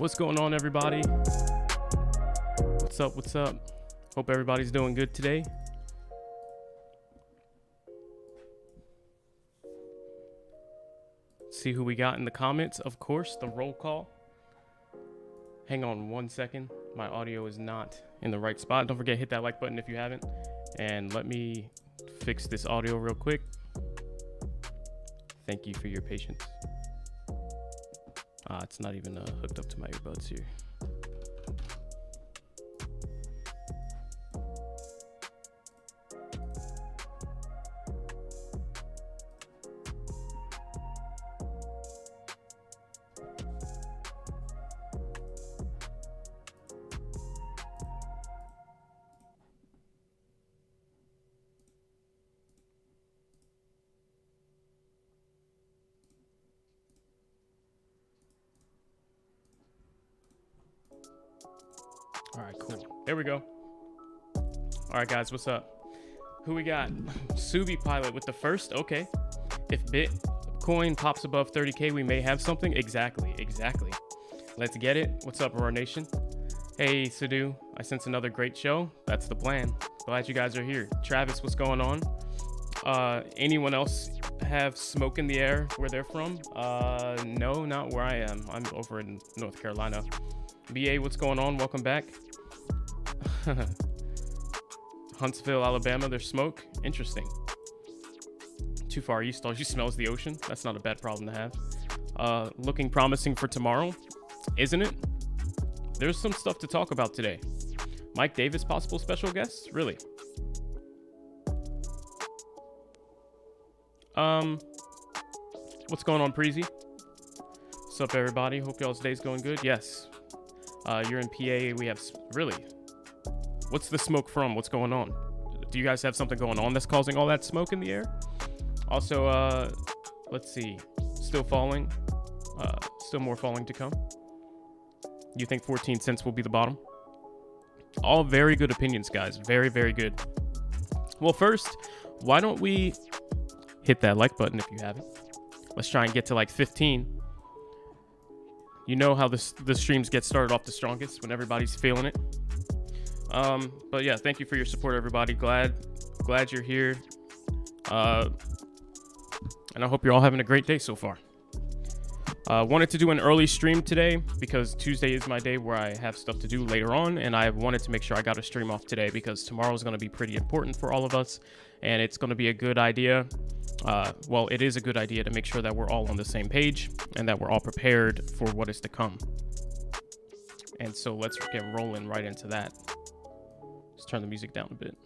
What's going on, everybody? What's up? Hope everybody's doing good today. See who we got in the comments. Of course, the roll call. Hang on 1 second. My audio is not in the right spot. Don't forget, hit that like button if you haven't. And let me fix this audio real quick. Thank you for your patience. It's not even hooked up to my earbuds here. All right, cool. There we go. All right, guys, what's up? Who we got? Subi Pilot with the first. Okay. If Bitcoin pops above 30K, we may have something. Exactly. Let's get it. What's up, Roar Nation? Hey, Sadu. I sense another great show. That's the plan. Glad you guys are here. Travis, what's going on? Anyone else have smoke in the air where they're from? No, not where I am. I'm over in North Carolina. BA, what's going on? Welcome back. Huntsville, Alabama, there's smoke. Interesting. Too far east, all you smell is the ocean. That's not a bad problem to have. Looking promising for tomorrow, isn't it? There's some stuff to talk about today. Mike Davis, possible special guest? Really? What's going on, Preezy? What's up, everybody? Hope y'all's day's going good. Yes. You're in PA. We have really. What's the smoke from? What's going on? Do you guys have something going on that's causing all that smoke in the air? Also, let's see. Still falling. Still more falling to come. You think 14 cents will be the bottom? All very good opinions, guys. Very, very good. Well, first, why don't we hit that like button if you haven't? Let's try and get to like 15. You know how the streams get started off the strongest when everybody's feeling it. But yeah, thank you for your support, everybody. Glad you're here. And I hope you're all having a great day so far. Wanted to do an early stream today because Tuesday is my day where I have stuff to do later on, and I wanted to make sure I got a stream off today because tomorrow is going to be pretty important for all of us, and it's going to be a good idea. Well, it is a good idea to make sure that we're all on the same page and that we're all prepared for what is to come. And so let's get rolling right into that. Let's turn the music down a bit.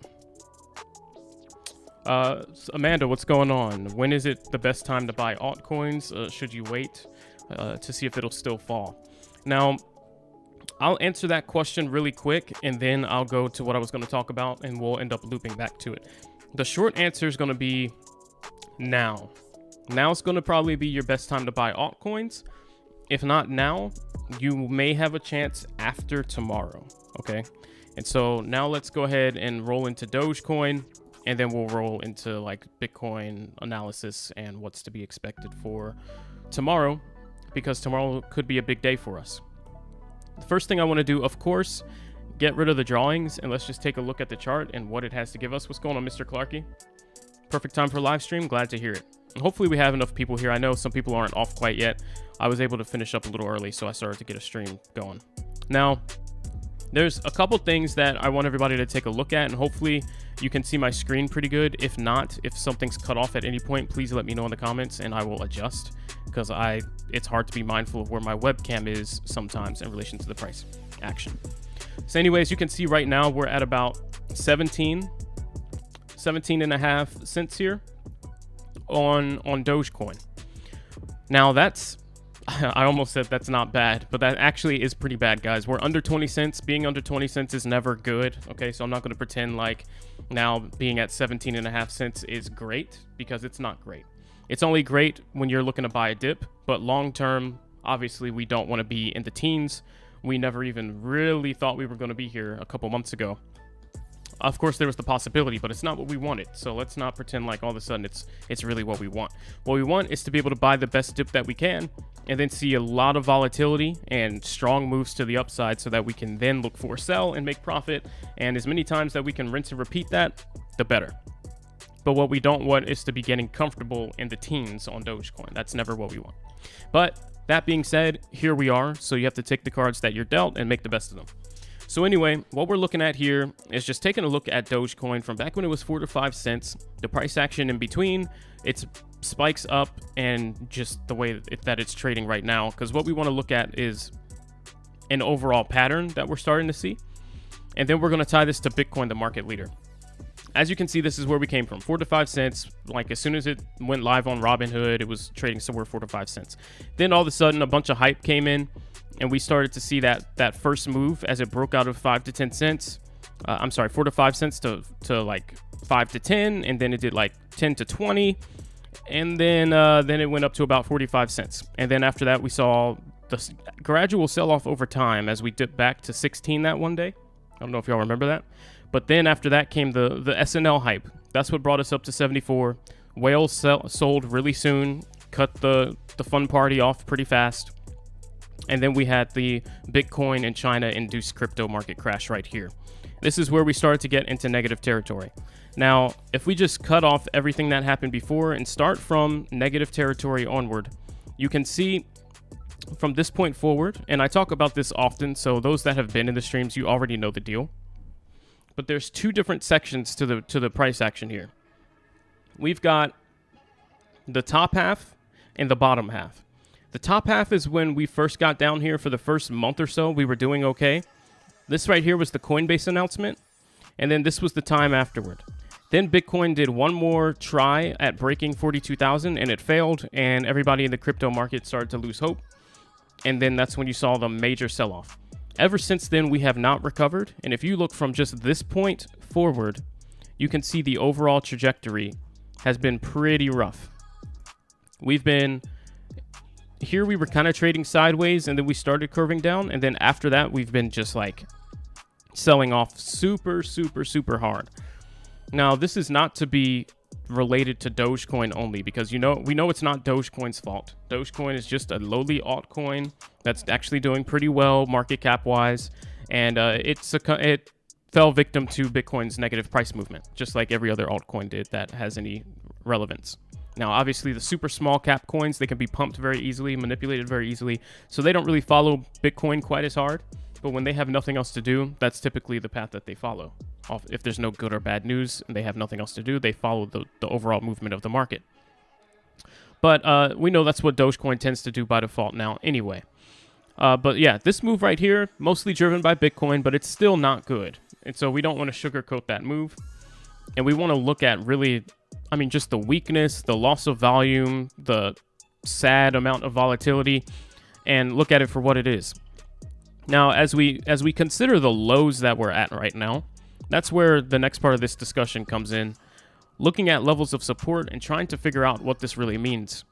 Amanda, what's going on? When is it the best time to buy altcoins? Should you wait to see if it'll still fall? Now, I'll answer that question really quick, and then I'll go to what I was going to talk about, and we'll end up looping back to it. The short answer is going to be now. Now's going to probably be your best time to buy altcoins. If not now, you may have a chance after tomorrow. Okay. And so now let's go ahead and roll into Dogecoin, and then we'll roll into like Bitcoin analysis and what's to be expected for tomorrow, because tomorrow could be a big day for us. The first thing I want to do, of course, get rid of the drawings, and let's just take a look at the chart and what it has to give us. What's going on, Mr. Clarkey? Perfect time for live stream. Glad to hear it. And hopefully we have enough people here. I know some people aren't off quite yet. I was able to finish up a little early, so I started to get a stream going. Now, there's a couple things that I want everybody to take a look at, and hopefully you can see my screen pretty good. If not, if something's cut off at any point, please let me know in the comments and I will adjust, because it's hard to be mindful of where my webcam is sometimes in relation to the price action. So anyways, you can see right now we're at about 17 and a half cents here on Dogecoin. Now that's, I almost said that's not bad, but that actually is pretty bad, guys. We're under 20 cents. Being under 20 cents is never good. Okay, so I'm not going to pretend like now being at 17 and a half cents is great, because it's not great. It's only great when you're looking to buy a dip, but long term, obviously we don't want to be in the teens. We never even really thought we were going to be here a couple months ago. Of course, there was the possibility, but it's not what we wanted. So let's not pretend like all of a sudden it's really what we want. What we want is to be able to buy the best dip that we can and then see a lot of volatility and strong moves to the upside so that we can then look for a sell and make profit. And as many times that we can rinse and repeat that, the better. But what we don't want is to be getting comfortable in the teens on Dogecoin. That's never what we want. But that being said, here we are. So you have to take the cards that you're dealt and make the best of them. So anyway, what we're looking at here is just taking a look at Dogecoin from back when it was 4 to 5 cents, the price action in between, its spikes up, and just the way that it's trading right now. Because what we want to look at is an overall pattern that we're starting to see. And then we're going to tie this to Bitcoin, the market leader. As you can see, this is where we came from, 4 to 5 cents. Like as soon as it went live on Robinhood, it was trading somewhere 4 to 5 cents. Then all of a sudden, a bunch of hype came in, and we started to see that first move as it broke out of 5 to 10 cents. 4 to 5 cents to like 5 to 10, and then it did like 10 to 20, and then it went up to about 45 cents. And then after that, we saw the gradual sell-off over time as we dipped back to 16 that one day. I don't know if y'all remember that. But then after that came the SNL hype. That's what brought us up to 74. Whales sold really soon, cut the fun party off pretty fast. And then we had the Bitcoin and China-induced crypto market crash right here. This is where we started to get into negative territory. Now, if we just cut off everything that happened before and start from negative territory onward, you can see from this point forward, and I talk about this often, so those that have been in the streams, you already know the deal. But there's two different sections to the price action here. We've got the top half and the bottom half. The top half is when we first got down here for the first month or so. We were doing okay. This right here was the Coinbase announcement. And then this was the time afterward. Then Bitcoin did one more try at breaking 42,000 and it failed. And everybody in the crypto market started to lose hope. And then that's when you saw the major sell-off. Ever since then, we have not recovered. And if you look from just this point forward, you can see the overall trajectory has been pretty rough. We've been... Here we were kind of trading sideways, and then we started curving down, and then after that we've been just like selling off super hard. Now this is not to be related to Dogecoin only, because we know it's not Dogecoin's fault. Dogecoin is just a lowly altcoin that's actually doing pretty well market cap wise, and it fell victim to Bitcoin's negative price movement, just like every other altcoin did that has any relevance. Now, obviously, the super small cap coins, they can be pumped very easily, manipulated very easily, so they don't really follow Bitcoin quite as hard. But when they have nothing else to do, that's typically the path that they follow. If there's no good or bad news and they have nothing else to do, they follow the overall movement of the market. But we know that's what Dogecoin tends to do by default now anyway. But yeah, this move right here, mostly driven by Bitcoin, but it's still not good. And so we don't want to sugarcoat that move. And we want to look at really... just the weakness, the loss of volume, the sad amount of volatility, and look at it for what it is. Now, as we consider the lows that we're at right now, that's where the next part of this discussion comes in. Looking at levels of support and trying to figure out what this really means.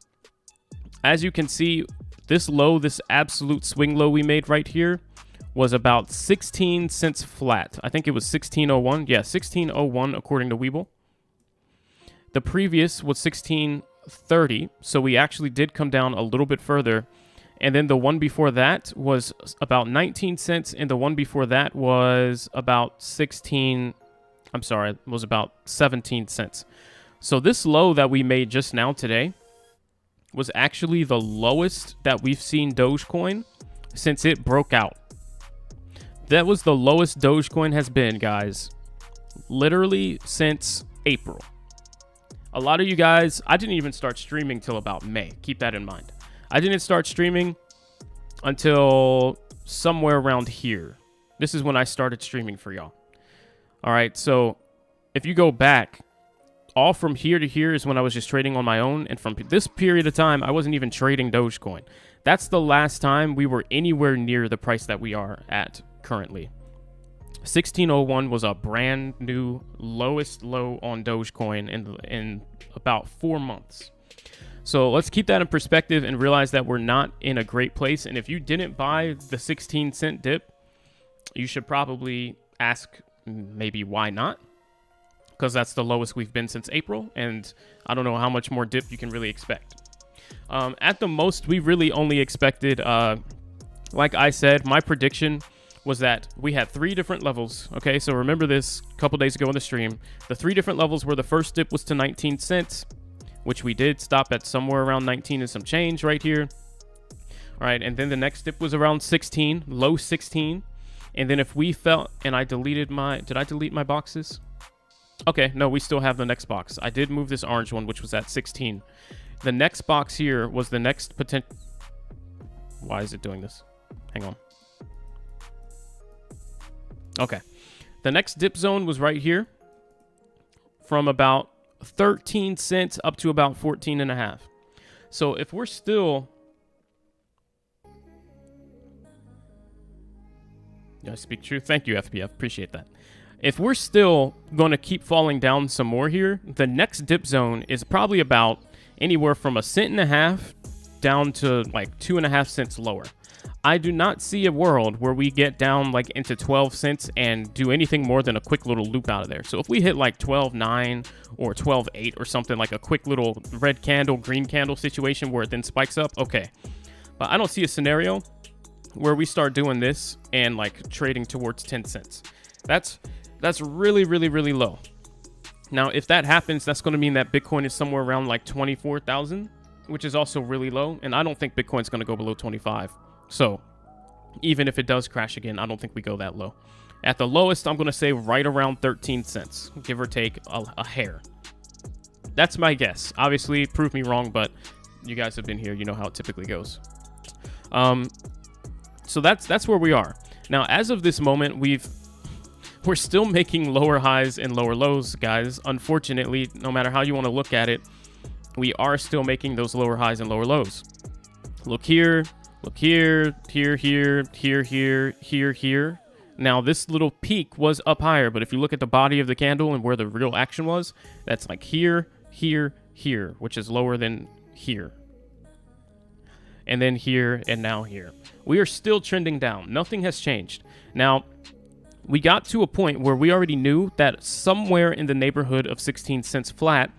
As you can see, this low, this absolute swing low we made right here, was about 16 cents flat. I think it was 1601. Yeah, 1601 according to Webull. The previous was 1630, so we actually did come down a little bit further. And then the one before that was about 19 cents, and the one before that was about 17 cents. So this low that we made just now today was actually the lowest that we've seen Dogecoin since it broke out. That was the lowest Dogecoin has been, guys, literally since April. A lot of you guys, I didn't even start streaming till about May. Keep that in mind. I didn't start streaming until somewhere around here. This is when I started streaming for y'all. All right, so if you go back, all from here to here is when I was just trading on my own. And from this period of time, I wasn't even trading Dogecoin. That's the last time we were anywhere near the price that we are at currently. 1601 was a brand new lowest low on Dogecoin in about 4 months. So let's keep that in perspective and realize that we're not in a great place. And if you didn't buy the 16 cent dip, you should probably ask maybe why not? Because that's the lowest we've been since April, and I don't know how much more dip you can really expect. At the most, we really only expected, like I said, my prediction was that we had 3 different levels. Okay, so remember this a couple days ago in the stream. The 3 different levels were the first dip was to 19 cents, which we did stop at somewhere around 19 and some change right here. All right, and then the next dip was around 16, low 16. And then if we felt, and I deleted did I delete my boxes? Okay, no, we still have the next box. I did move this orange one, which was at 16. The next box here was the next potential. Why is it doing this? Hang on. Okay. The next dip zone was right here from about 13 cents up to about 14 and a half. So if we're still... Yeah, speak truth. Thank you, FPF. Appreciate that. If we're still going to keep falling down some more here, the next dip zone is probably about anywhere from 1.5 cents down to like 2.5 cents lower. I do not see a world where we get down like into 12 cents and do anything more than a quick little loop out of there. So if we hit like 12.9 or 12.8 or something, like a quick little red candle, green candle situation where it then spikes up, okay. But I don't see a scenario where we start doing this and like trading towards 10 cents. That's really, really, really low. Now, if that happens, that's going to mean that Bitcoin is somewhere around like 24,000, which is also really low. And I don't think Bitcoin's going to go below 25. So even if it does crash again, I don't think we go that low. At the lowest, I'm going to say right around 13 cents, give or take a hair. That's my guess. Obviously, prove me wrong, but you guys have been here. You know how it typically goes. So that's where we are. Now, as of this moment, we're still making lower highs and lower lows, guys. Unfortunately, no matter how you want to look at it, we are still making those lower highs and lower lows. Look here, here, here. Now, this little peak was up higher, but if you look at the body of the candle and where the real action was, that's like here, which is lower than here. And then here, and now here. We are still trending down. Nothing has changed. Now, we got to a point where we already knew that somewhere in the neighborhood of 16 cents flat,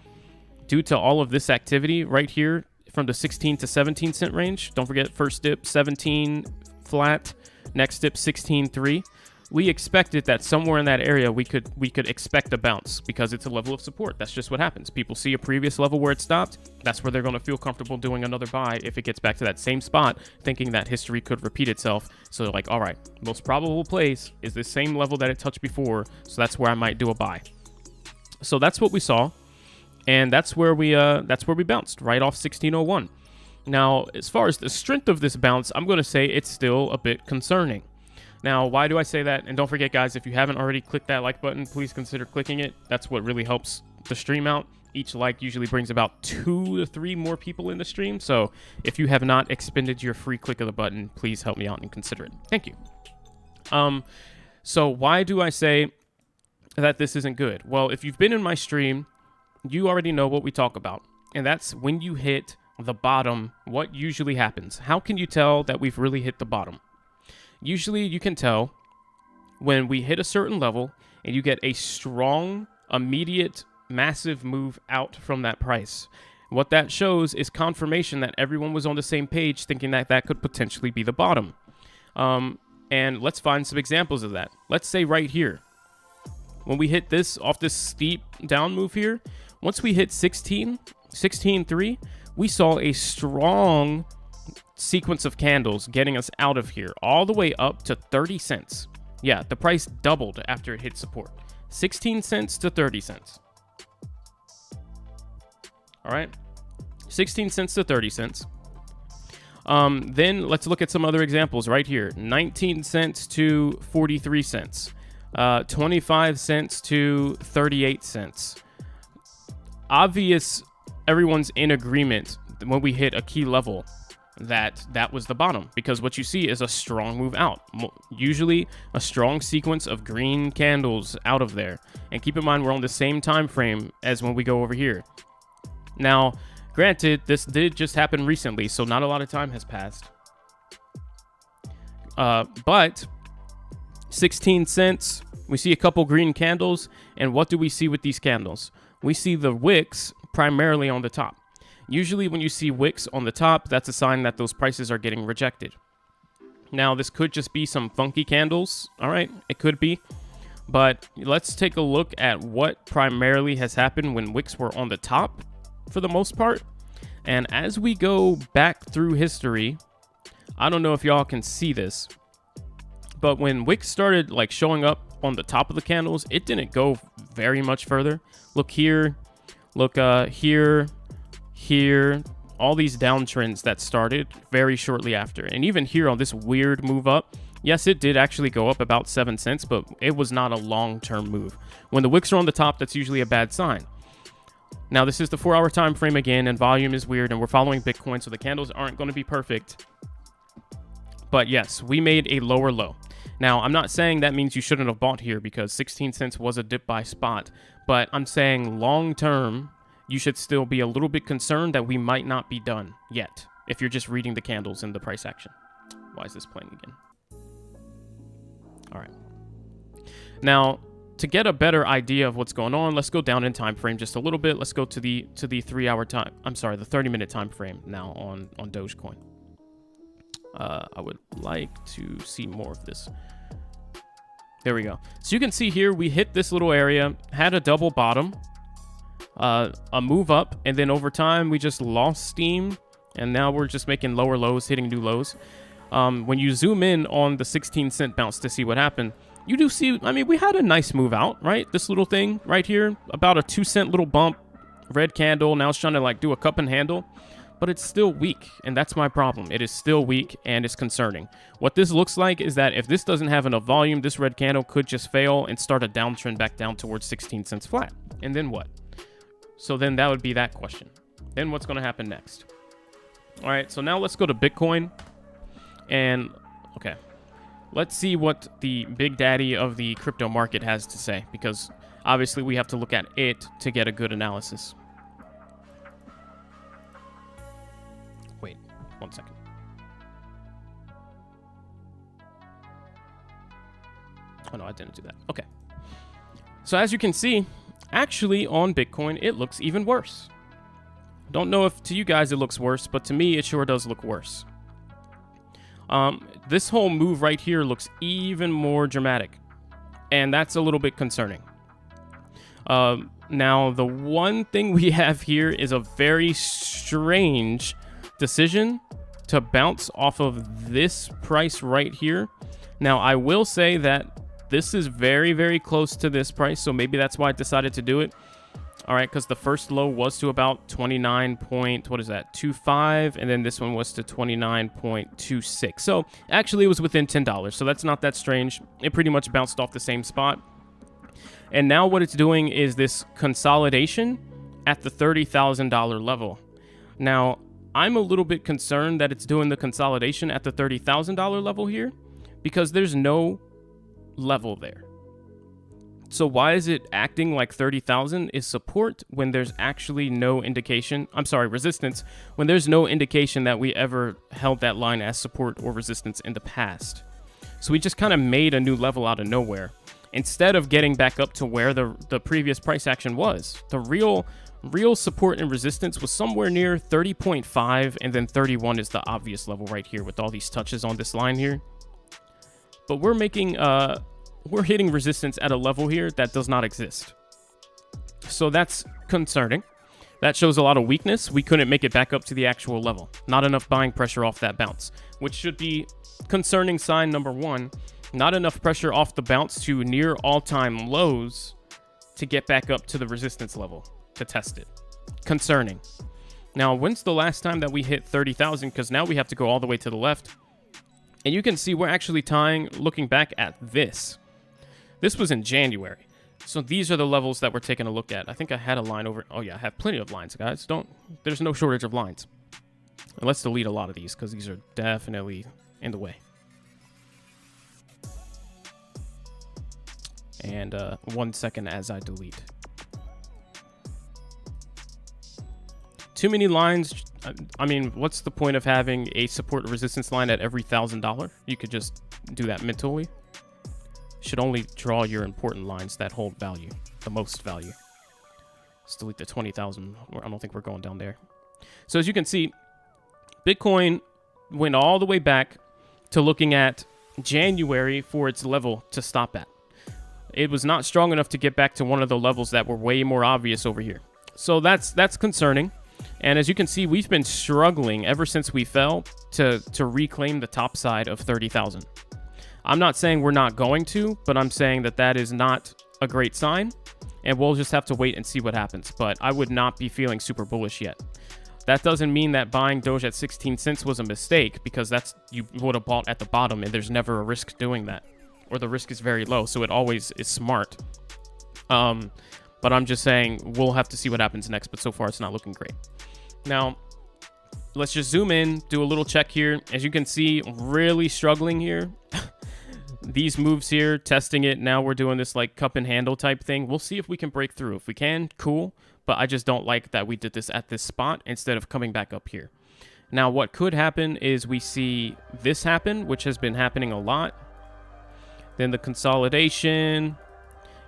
due to all of this activity right here from the 16 to 17 cent range. Don't forget, first dip 17 flat, next dip 16.3. We expected that somewhere in that area we could expect a bounce because it's a level of support. That's just what happens. People see a previous level where it stopped. That's where they're going to feel comfortable doing another buy if it gets back to that same spot, thinking that history could repeat itself. So they're like, all right, most probable place is the same level that it touched before, so that's where I might do a buy. So that's what we saw, and that's where we bounced right off 1601. Now, as far as the strength of this bounce, I'm going to say it's still a bit concerning. Now, why do I say that? And don't forget, guys, if you haven't already clicked that like button, please consider clicking it. That's what really helps the stream out. Each like usually brings about 2 to 3 more people in the stream. So if you have not expended your free click of the button, please help me out and consider it. Thank you. So why do I say that this isn't good? Well, if you've been in my stream, you already know what we talk about. And that's when you hit the bottom, what usually happens. How can you tell that we've really hit the bottom? Usually you can tell when we hit a certain level and you get a strong, immediate, massive move out from that price. What that shows is confirmation that everyone was on the same page thinking that that could potentially be the bottom. And let's find some examples of that. Let's say right here, when we hit this off this steep down move here, once we hit 16.3, we saw a strong sequence of candles getting us out of here all the way up to 30 cents. Yeah, the price doubled after it hit support. 16 cents to 30 cents. All right, 16 cents to 30 cents. Then let's look at some other examples right here. 19 cents to 43 cents. 25 cents to 38 cents. Obvious, everyone's in agreement when we hit a key level that was the bottom, because what you see is a strong move out, usually a strong sequence of green candles out of there. And keep in mind, we're on the same time frame as when we go over here. Now, granted, this did just happen recently, so not a lot of time has passed, but 16 cents. We see a couple green candles. And what do we see with these candles? We see the wicks primarily on the top. Usually when you see wicks on the top, that's a sign that those prices are getting rejected. Now, this could just be some funky candles. All right, it could be. But let's take a look at what primarily has happened when wicks were on the top for the most part. And as we go back through history, I don't know if y'all can see this, but when wicks started like showing up on the top of the candles, it didn't go very much further. Look here, look here, all these downtrends that started very shortly after. And even here on this weird move up, yes, it did actually go up about 7 cents, but it was not a long-term move. When the wicks are on the top, that's usually a bad sign. Now, this is the 4-hour time frame again, and volume is weird, and we're following Bitcoin, so the candles aren't going to be perfect. But yes, we made a lower low. Now, I'm not saying that means you shouldn't have bought here because 16 cents was a dip by spot, but I'm saying long-term, you should still be a little bit concerned that we might not be done yet if you're just reading the candles in the price action. Why is this playing again? All right. Now, to get a better idea of what's going on, let's go down in time frame just a little bit. Let's go to the 3-hour time. I'm sorry, the 30-minute time frame now on Dogecoin. I would like to see more of this. There we go. So you can see here we hit this little area, had a double bottom, a move up, and then over time we just lost steam, and now we're just making lower lows, hitting new lows. When you zoom in on the 16-cent bounce to see what happened, you do see, I mean, we had a nice move out, right? This little thing right here, about a 2-cent little bump, red candle. Now it's trying to like do a cup and handle, but it's still weak. And that's my problem. It is still weak and it's concerning. What this looks like is that if this doesn't have enough volume, this red candle could just fail and start a downtrend back down towards 16 cents flat. And then what? So then that would be that question. Then what's going to happen next? All right, so now let's go to Bitcoin. And, okay, let's see what the big daddy of the crypto market has to say, because obviously we have to look at it to get a good analysis. Wait, 1 second. Oh, no, I didn't do that. Okay. So as you can see, actually on Bitcoin, it looks even worse. Don't know if to you guys it looks worse, but to me, it sure does look worse. This whole move right here looks even more dramatic, and that's a little bit concerning. Now, the one thing we have here is a very strange decision to bounce off of this price right here. Now, I will say that this is very, very close to this price, so maybe that's why I decided to do it. All right, because the first low was to about 29.25, and then this one was to 29.26. So actually, it was within $10. So that's not that strange. It pretty much bounced off the same spot. And now what it's doing is this consolidation at the $30,000 level. Now, I'm a little bit concerned that it's doing the consolidation at the $30,000 level here because there's no level there. So why is it acting like 30,000 is support when there's actually no indication? I'm sorry, resistance, when there's no indication that we ever held that line as support or resistance in the past. So we just kind of made a new level out of nowhere. Instead of getting back up to where the previous price action was. The real support and resistance was somewhere near 30.5, and then 31 is the obvious level right here with all these touches on this line here. But we're making we're hitting resistance at a level here that does not exist. So that's concerning. That shows a lot of weakness. We couldn't make it back up to the actual level. Not enough buying pressure off that bounce, which should be concerning sign number one. Not enough pressure off the bounce to near all-time lows to get back up to the resistance level to test it. Concerning. Now, when's the last time that we hit 30,000? Because now we have to go all the way to the left. And you can see we're actually tying, looking back at this. This was in January. So these are the levels that we're taking a look at. I think I had a line over. Oh yeah, I have plenty of lines, guys. There's no shortage of lines. And let's delete a lot of these because these are definitely in the way. And 1 second as I delete. Too many lines. I mean, what's the point of having a support resistance line at every $1,000? You could just do that mentally. should only draw your important lines that hold value, the most value. Let's delete the 20,000. I don't think we're going down there. So as you can see, Bitcoin went all the way back to looking at January for its level to stop at. It was not strong enough to get back to one of the levels that were way more obvious over here. So that's concerning. And as you can see, we've been struggling ever since we fell to reclaim the top side of 30,000. I'm not saying we're not going to, but I'm saying that is not a great sign. And we'll just have to wait and see what happens. But I would not be feeling super bullish yet. That doesn't mean that buying Doge at 16 cents was a mistake, because you would have bought at the bottom, and there's never a risk doing that. Or the risk is very low, so it always is smart. But I'm just saying we'll have to see what happens next, but so far it's not looking great. Now, let's just zoom in, do a little check here. As you can see, really struggling here. These moves here, testing it. Now we're doing this like cup and handle type thing. We'll see if we can break through. If we can, cool. But I just don't like that we did this at this spot instead of coming back up here. Now, what could happen is we see this happen, which has been happening a lot. Then the consolidation,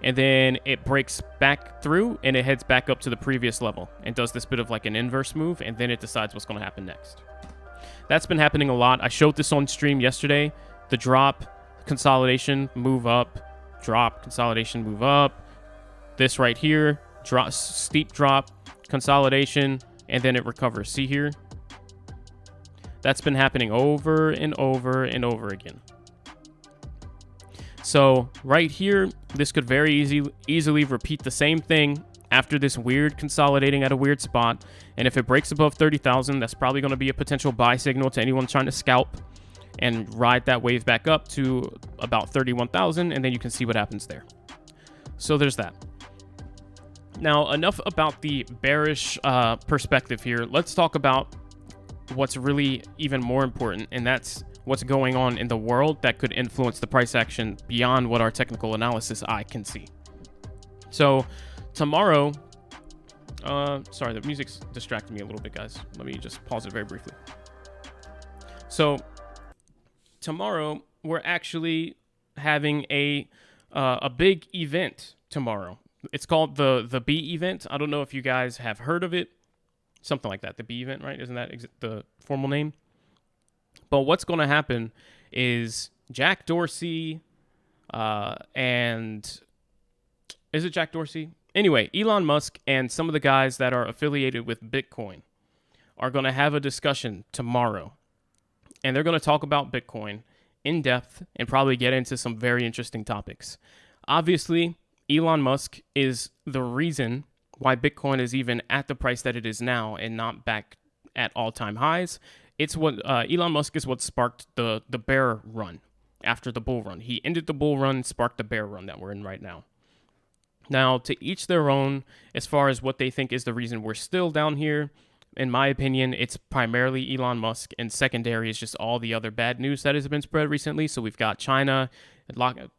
and then it breaks back through and it heads back up to the previous level and does this bit of like an inverse move, and then it decides what's going to happen next. That's been happening a lot. I showed this on stream yesterday. The drop, consolidation, move up, drop, consolidation, move up. This right here, drop, steep drop, consolidation, and then it recovers. See here? That's been happening over and over and over again. So right here, this could very easily repeat the same thing after this weird consolidating at a weird spot. And if it breaks above 30,000, that's probably going to be a potential buy signal to anyone trying to scalp and ride that wave back up to about 31,000. And then you can see what happens there. So there's that. Now, enough about the bearish perspective here. Let's talk about what's really even more important, and that's what's going on in the world that could influence the price action beyond what our technical analysis eye can see. So tomorrow, sorry, the music's distracting me a little bit, guys. Let me just pause it very briefly. So tomorrow, we're actually having a big event tomorrow. It's called the B event. I don't know if you guys have heard of it. Something like that. The B event, right? Isn't that the formal name? But what's going to happen is Jack Dorsey and... Is it Jack Dorsey? Anyway, Elon Musk and some of the guys that are affiliated with Bitcoin are going to have a discussion tomorrow. And they're going to talk about Bitcoin in depth and probably get into some very interesting topics. Obviously, Elon Musk is the reason why Bitcoin is even at the price that it is now and not back at all-time highs. It's what Elon Musk is what sparked the bear run after the bull run. He ended the bull run, sparked the bear run that we're in right now. Now, to each their own, as far as what they think is the reason we're still down here. In my opinion, it's primarily Elon Musk, and secondary is just all the other bad news that has been spread recently. So we've got China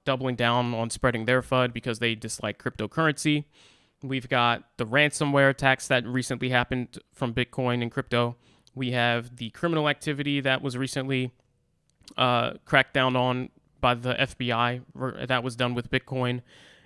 doubling down on spreading their FUD because they dislike cryptocurrency. We've got the ransomware attacks that recently happened from Bitcoin and crypto. We have the criminal activity that was recently cracked down on by the FBI that was done with Bitcoin.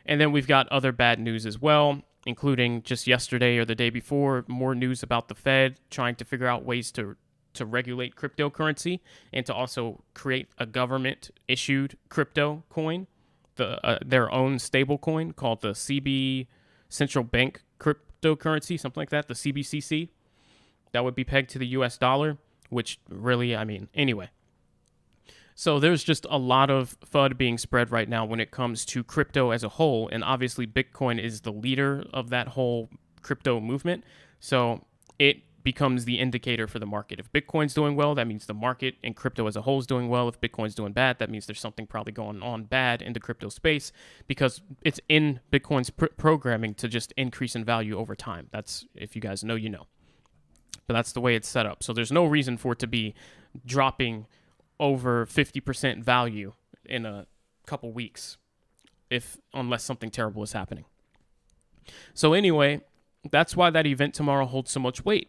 And then we've got other bad news as well, including just yesterday or the day before, more news about the Fed trying to figure out ways to regulate cryptocurrency and to also create a government-issued crypto coin, their own stable coin called the CB Central Bank Cryptocurrency, something like that, the CBCC. That would be pegged to the US dollar, which really, anyway. So there's just a lot of FUD being spread right now when it comes to crypto as a whole, and obviously Bitcoin is the leader of that whole crypto movement, so it becomes the indicator for the market. If Bitcoin's doing well, that means the market and crypto as a whole is doing well. If Bitcoin's doing bad, that means there's something probably going on bad in the crypto space because it's in Bitcoin's programming to just increase in value over time. That's, if you guys know, you know. But that's the way it's set up. So there's no reason for it to be dropping over 50% value in a couple weeks unless something terrible is happening. So anyway, that's why that event tomorrow holds so much weight,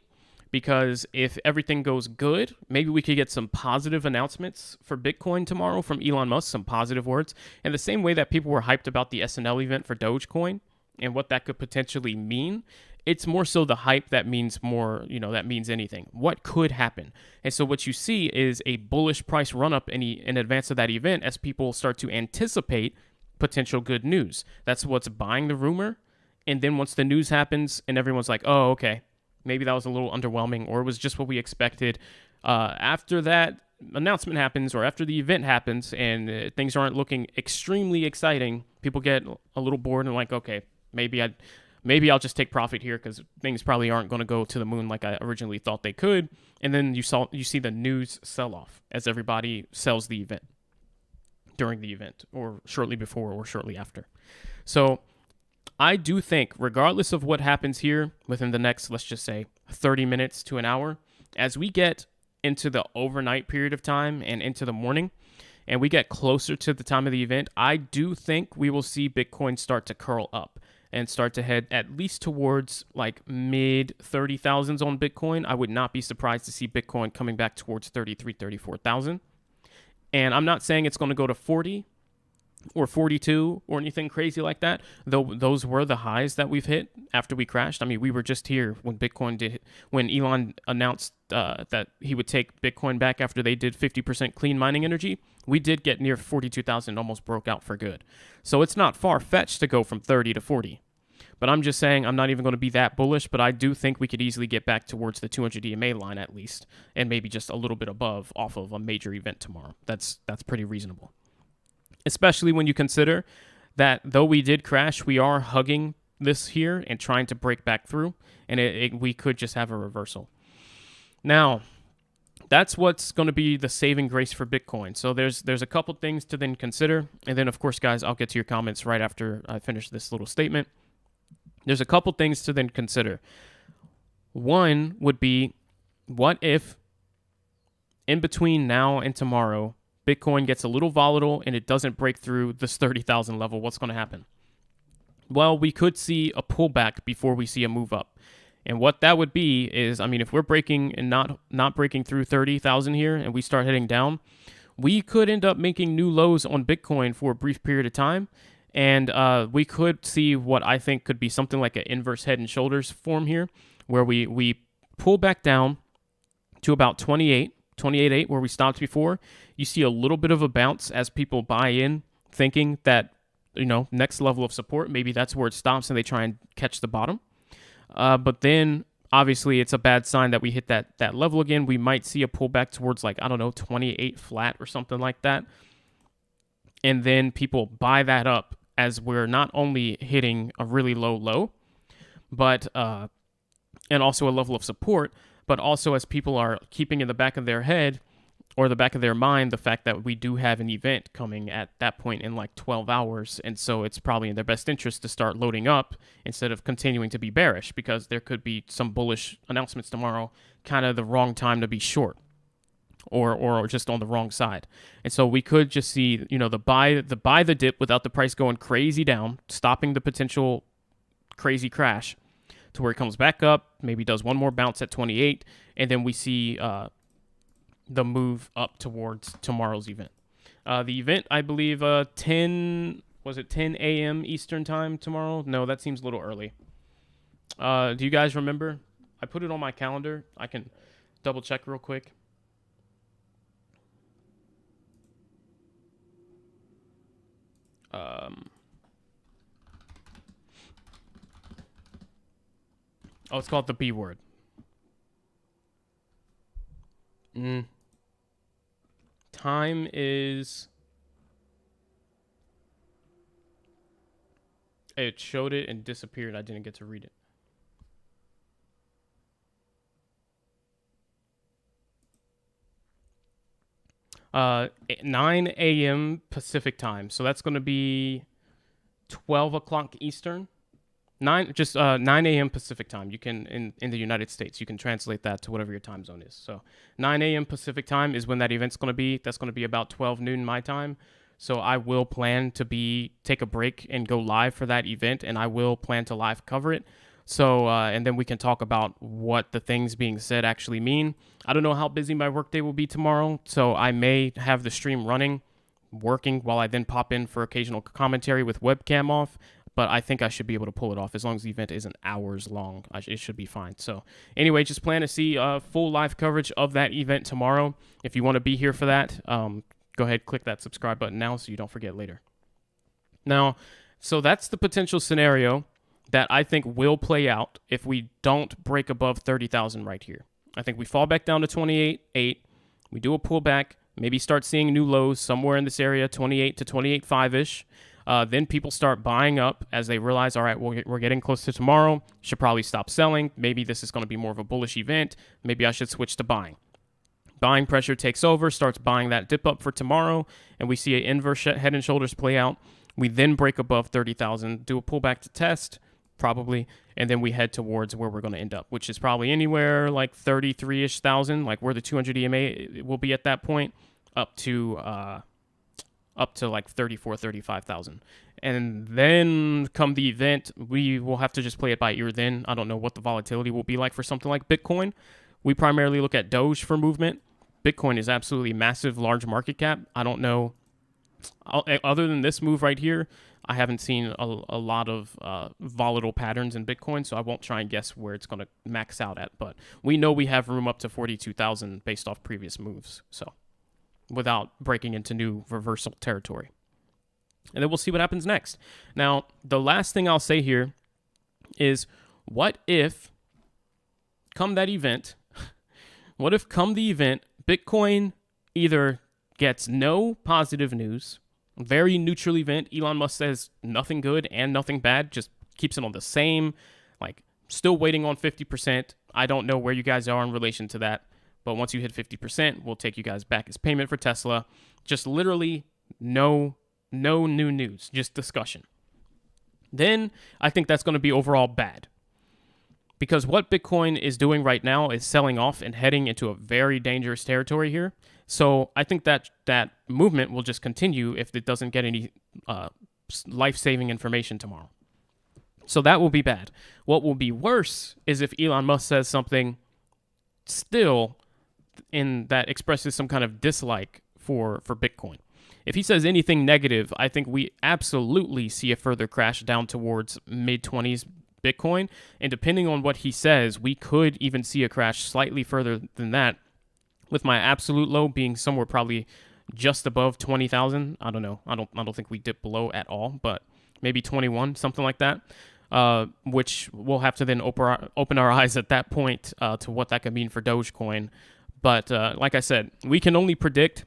because if everything goes good, maybe we could get some positive announcements for Bitcoin tomorrow from Elon Musk, some positive words. And the same way that people were hyped about the SNL event for Dogecoin and what that could potentially mean, it's more so the hype that means more, that means anything. What could happen? And so what you see is a bullish price run up in advance of that event as people start to anticipate potential good news. That's what's buying the rumor. And then once the news happens and everyone's like, oh, okay, maybe that was a little underwhelming, or it was just what we expected. After that announcement happens, or after the event happens, and things aren't looking extremely exciting, people get a little bored and like, okay, maybe I'll just take profit here because things probably aren't going to go to the moon like I originally thought they could. And then you see the news sell off as everybody sells the event during the event, or shortly before, or shortly after. So I do think, regardless of what happens here within the next, let's just say, 30 minutes to an hour, as we get into the overnight period of time and into the morning, and we get closer to the time of the event, I do think we will see Bitcoin start to curl up and start to head at least towards like mid 30,000s on Bitcoin. I would not be surprised to see Bitcoin coming back towards 33, 34,000. And I'm not saying it's going to go to 40 or 42 or anything crazy like that, though those were the highs that we've hit after we crashed. I mean, we were just here when Elon announced that he would take Bitcoin back after they did 50% clean mining energy. We did get near 42,000, almost broke out for good. So it's not far-fetched to go from 30 to 40. But I'm just saying I'm not even going to be that bullish, but I do think we could easily get back towards the 200 EMA line at least, and maybe just a little bit above off of a major event tomorrow. That's pretty reasonable. Especially when you consider that though we did crash, we are hugging this here and trying to break back through, and we could just have a reversal. Now, that's what's going to be the saving grace for Bitcoin. So there's a couple things to then consider, and then of course, guys, I'll get to your comments right after I finish this little statement. There's a couple things to then consider. One would be, what if in between now and tomorrow, Bitcoin gets a little volatile and it doesn't break through this 30,000 level? What's going to happen? Well, we could see a pullback before we see a move up. And what that would be is, I mean, if we're breaking and not breaking through 30,000 here and we start heading down, we could end up making new lows on Bitcoin for a brief period of time. And we could see what I think could be something like an inverse head and shoulders form here, where we pull back down to about 28.8, where we stopped before. You see a little bit of a bounce as people buy in, thinking that, next level of support, maybe that's where it stops and they try and catch the bottom. But then, obviously, it's a bad sign that we hit that level again. We might see a pullback towards 28 flat or something like that. And then people buy that up as we're not only hitting a really low low, but and also a level of support, but also as people are keeping in the back of their head or the back of their mind the fact that we do have an event coming at that point in 12 hours. And so it's probably in their best interest to start loading up instead of continuing to be bearish, because there could be some bullish announcements tomorrow, kind of the wrong time to be short. Or just on the wrong side. And so we could just see, the buy the dip without the price going crazy down, stopping the potential crazy crash to where it comes back up, maybe does one more bounce at 28, and then we see the move up towards tomorrow's event. The event, I believe, 10 a.m. Eastern time tomorrow? No, that seems a little early. Do you guys remember? I put it on my calendar. I can double check real quick. It's called the B word. Time is... It showed it and disappeared. I didn't get to read it. Uh, 9 a.m. Pacific time. So that's going to be 12 o'clock Eastern. 9 a.m. Pacific time. You can, in the United States, you can translate that to whatever your time zone is. So 9 a.m. Pacific time is when that event's going to be. That's going to be about 12 noon my time. So I will plan to take a break and go live for that event, and I will plan to live cover it. So, and then we can talk about what the things being said actually mean. I don't know how busy my workday will be tomorrow, so I may have the stream running, working, while I then pop in for occasional commentary with webcam off. But I think I should be able to pull it off as long as the event isn't hours long. It should be fine. So anyway, just plan to see full live coverage of that event tomorrow. If you want to be here for that, go ahead, click that subscribe button now so you don't forget later. Now, so that's the potential scenario that I think will play out if we don't break above 30,000 right here. I think we fall back down to 28.8. We do a pullback, maybe start seeing new lows somewhere in this area, 28 to 28.5-ish. Then people start buying up as they realize, all right, we're getting close to tomorrow. Should probably stop selling. Maybe this is going to be more of a bullish event. Maybe I should switch to buying. Buying pressure takes over, starts buying that dip up for tomorrow, and we see an inverse head and shoulders play out. We then break above 30,000, do a pullback to test, probably, and then we head towards where we're going to end up, which is probably anywhere like 33-ish thousand, like where the 200 EMA will be at that point, up to like 34, 35,000. And then come the event, we will have to just play it by ear then. I don't know what the volatility will be like for something like Bitcoin. We primarily look at Doge for movement. Bitcoin is absolutely massive, large market cap. I don't know. Other than this move right here, I haven't seen a lot of volatile patterns in Bitcoin, so I won't try and guess where it's going to max out at. But we know we have room up to 42,000 based off previous moves, so without breaking into new reversal territory. And then we'll see what happens next. Now, the last thing I'll say here is, what if come that event, Bitcoin either gets no positive news, very neutral event, Elon Musk says nothing good and nothing bad, just keeps it on the same, like still waiting on 50%. I don't know where you guys are in relation to that, but once you hit 50%, we'll take you guys back as payment for Tesla. Just literally no new news, just discussion. Then I think that's going to be overall bad. Because what Bitcoin is doing right now is selling off and heading into a very dangerous territory here. So I think that movement will just continue if it doesn't get any life-saving information tomorrow. So that will be bad. What will be worse is if Elon Musk says something still in that expresses some kind of dislike for Bitcoin. If he says anything negative, I think we absolutely see a further crash down towards mid-20s Bitcoin. And depending on what he says, we could even see a crash slightly further than that, with my absolute low being somewhere probably just above 20,000. I don't know. I don't think we dip below at all, but maybe 21, something like that. Which we'll have to then open our eyes at that point to what that could mean for Dogecoin. But like I said, we can only predict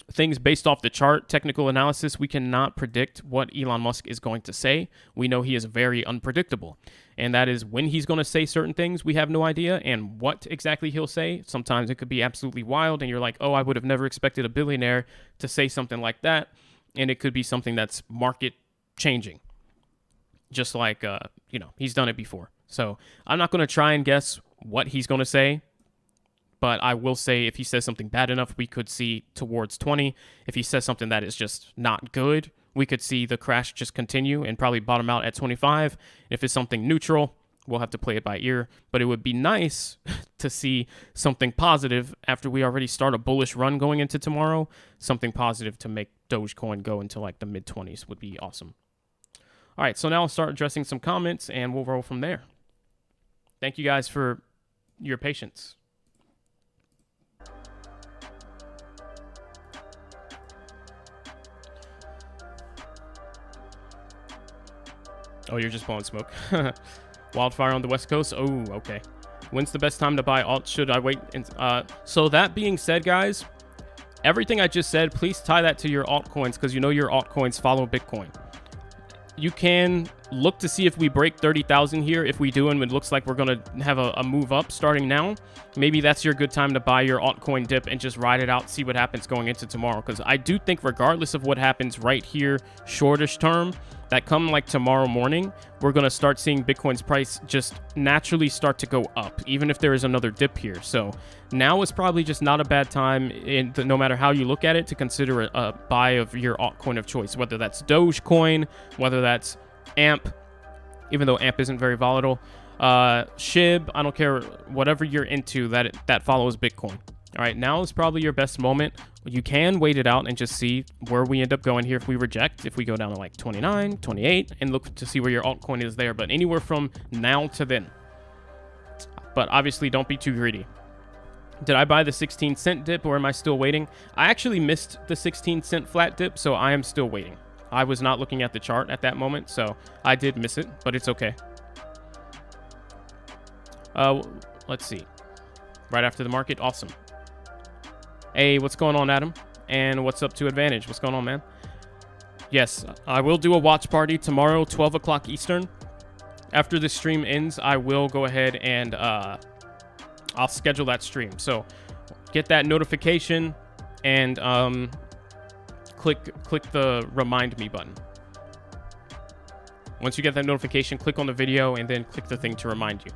things based off the chart, technical analysis. We cannot predict what Elon Musk is going to say. We know he is very unpredictable. And that is when he's going to say certain things, we have no idea. And what exactly he'll say, sometimes it could be absolutely wild. And you're like, oh, I would have never expected a billionaire to say something like that. And it could be something that's market changing. Just like, he's done it before. So I'm not going to try and guess what he's going to say. But I will say if he says something bad enough, we could see towards 20. If he says something that is just not good, we could see the crash just continue and probably bottom out at 25. If it's something neutral, we'll have to play it by ear. But it would be nice to see something positive after we already start a bullish run going into tomorrow. Something positive to make Dogecoin go into like the mid-20s would be awesome. All right, so now I'll start addressing some comments and we'll roll from there. Thank you guys for your patience. Oh, you're just blowing smoke. Wildfire on the West Coast. Oh, okay. When's the best time to buy alt? Should I wait? So that being said, guys, everything I just said, please tie that to your altcoins because you know your altcoins follow Bitcoin. You can look to see if we break 30,000 here. If we do, and it looks like we're going to have a move up starting now, maybe that's your good time to buy your altcoin dip and just ride it out, see what happens going into tomorrow. Because I do think regardless of what happens right here, shortish term, that come like tomorrow morning, we're going to start seeing Bitcoin's price just naturally start to go up, even if there is another dip here. So now is probably just not a bad time, no matter how you look at it, to consider a buy of your altcoin of choice, whether that's Dogecoin, whether that's AMP, even though AMP isn't very volatile. SHIB, I don't care, whatever you're into that follows Bitcoin. All right, now is probably your best moment. You can wait it out and just see where we end up going here. If we reject, if we go down to like 29, 28, and look to see where your altcoin is there. But anywhere from now to then. But obviously, don't be too greedy. Did I buy the 16-cent dip, or am I still waiting? I actually missed the 16-cent flat dip, so I am still waiting. I was not looking at the chart at that moment, so I did miss it, but it's okay. Let's see. Right after the market, awesome. Hey, what's going on, Adam? And what's up to Advantage? What's going on, man? Yes, I will do a watch party tomorrow, 12 o'clock Eastern. After the stream ends, I will go ahead and I'll schedule that stream. So get that notification and click the remind me button. Once you get that notification, click on the video and then click the thing to remind you.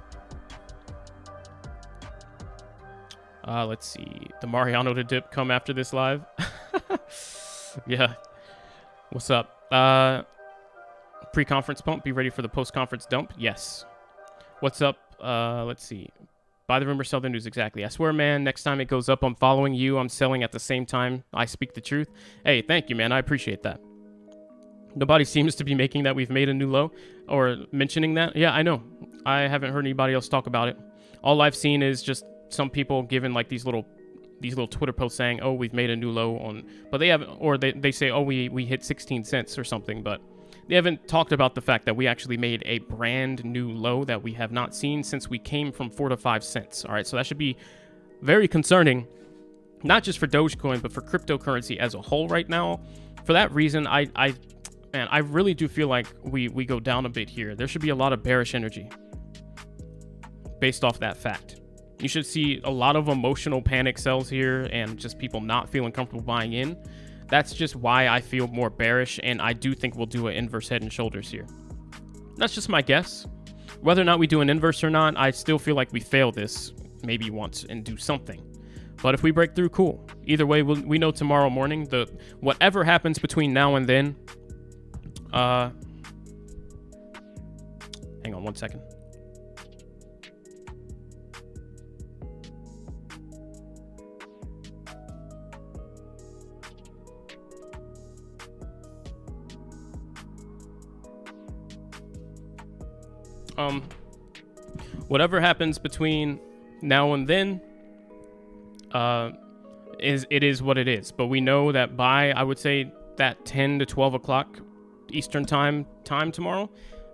Let's see. The Mariano to dip come after this live. Yeah. What's up? Pre-conference pump. Be ready for the post-conference dump. Yes. What's up? Let's see. Buy the rumor, sell the news. Exactly. I swear, man, next time it goes up, I'm following you. I'm selling at the same time I speak the truth. Hey, thank you, man. I appreciate that. Nobody seems to be making that we've made a new low or mentioning that. Yeah, I know. I haven't heard anybody else talk about it. All I've seen is just some people giving like these little Twitter posts saying, oh, we've made a new low on, but they haven't, or they say, oh, we hit 16 cents or something, but they haven't talked about the fact that we actually made a brand new low that we have not seen since we came from 4 to 5 cents. All right, so that should be very concerning, not just for Dogecoin, but for cryptocurrency as a whole right now. For that reason, I really do feel like we go down a bit here. There should be a lot of bearish energy based off that fact. You should see a lot of emotional panic sells here and just people not feeling comfortable buying in. That's just why I feel more bearish, and I do think we'll do an inverse head and shoulders here. That's just my guess. Whether or not we do an inverse or not, I still feel like we fail this maybe once and do something. But if we break through, cool. Either way, we know tomorrow morning, whatever happens between now and then. Hang on 1 second. Whatever happens between now and then, it is what it is. But we know that by, I would say, that 10 to 12 o'clock Eastern time tomorrow,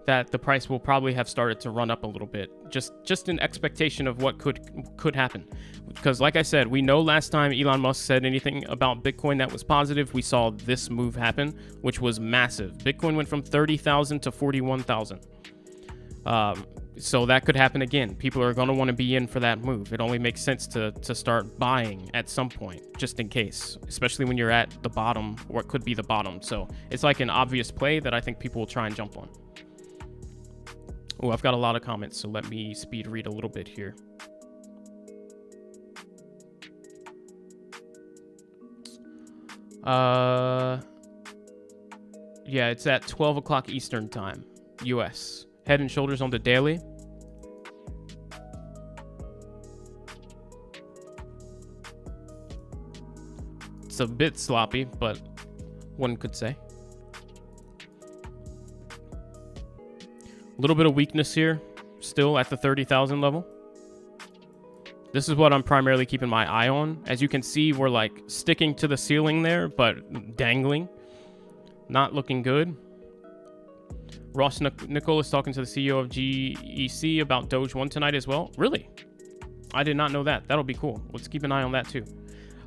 that the price will probably have started to run up a little bit, just in expectation of what could happen. Because like I said, we know last time Elon Musk said anything about Bitcoin that was positive, we saw this move happen, which was massive. Bitcoin went from 30,000 to 41,000. So that could happen again. People are going to want to be in for that move. It only makes sense to start buying at some point, just in case, especially when you're at the bottom, or it could be the bottom. So it's like an obvious play that I think people will try and jump on. Oh, I've got a lot of comments, so let me speed read a little bit here. Yeah, it's at 12 o'clock Eastern time, US. Head and shoulders on the daily. It's a bit sloppy, but one could say. A little bit of weakness here, still at the 30,000 level. This is what I'm primarily keeping my eye on. As you can see, we're like sticking to the ceiling there, but dangling. Not looking good. Ross Nicole is talking to the CEO of GEC about Doge 1 tonight as well. Really? I did not know that. That'll be cool. Let's keep an eye on that too.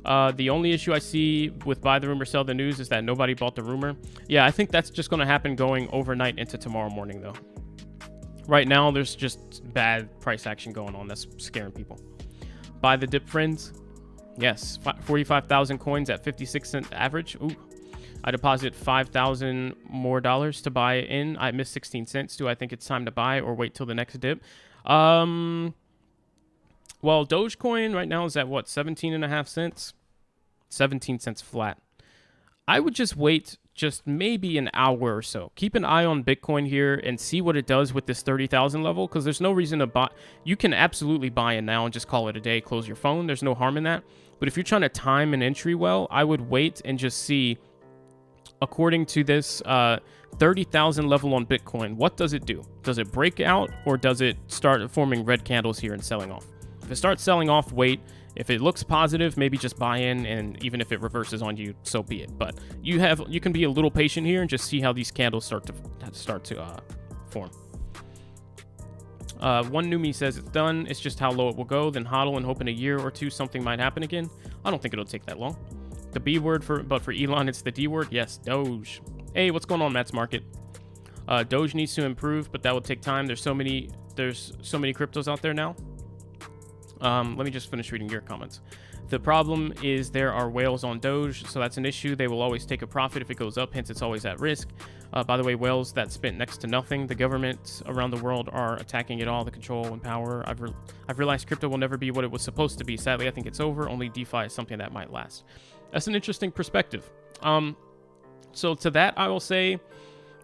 The only issue I see with buy the rumor, sell the news is that nobody bought the rumor. Yeah, I think that's just going to happen going overnight into tomorrow morning though. Right now, there's just bad price action going on that's scaring people. Buy the dip, friends. Yes, 45,000 coins at 56-cent average. Ooh. I deposit $5,000 more to buy in. I missed 16 cents. Do I think it's time to buy or wait till the next dip? Well, Dogecoin right now is at what, 17.5 cents? 17 cents flat. I would just wait just maybe an hour or so. Keep an eye on Bitcoin here and see what it does with this 30,000 level, because there's no reason to buy. You can absolutely buy in now and just call it a day, close your phone. There's no harm in that. But if you're trying to time an entry well, I would wait and just see, according to this 30,000 level on Bitcoin, what does it do? Does it break out, or does it start forming red candles here and selling off? If it starts selling off, wait. If it looks positive, maybe just buy in, and even if it reverses on you, so be it. But you can be a little patient here and just see how these candles start to form. One Numi says it's done. It's just how low it will go. Then hodl and hope in a year or two something might happen again. I don't think it'll take that long. The B word but for Elon, it's the D word. Yes, Doge. Hey, what's going on, Matt's Market? Doge needs to improve, but that would take time. There's so many cryptos out there now. Let me just finish reading your comments. The problem is there are whales on Doge, so that's an issue. They will always take a profit if it goes up, hence it's always at risk. By the way, whales that spent next to nothing. The governments around the world are attacking it all, the control and power. I've realized crypto will never be what it was supposed to be. Sadly, I think it's over. Only DeFi is something that might last. That's an interesting perspective. So to that, I will say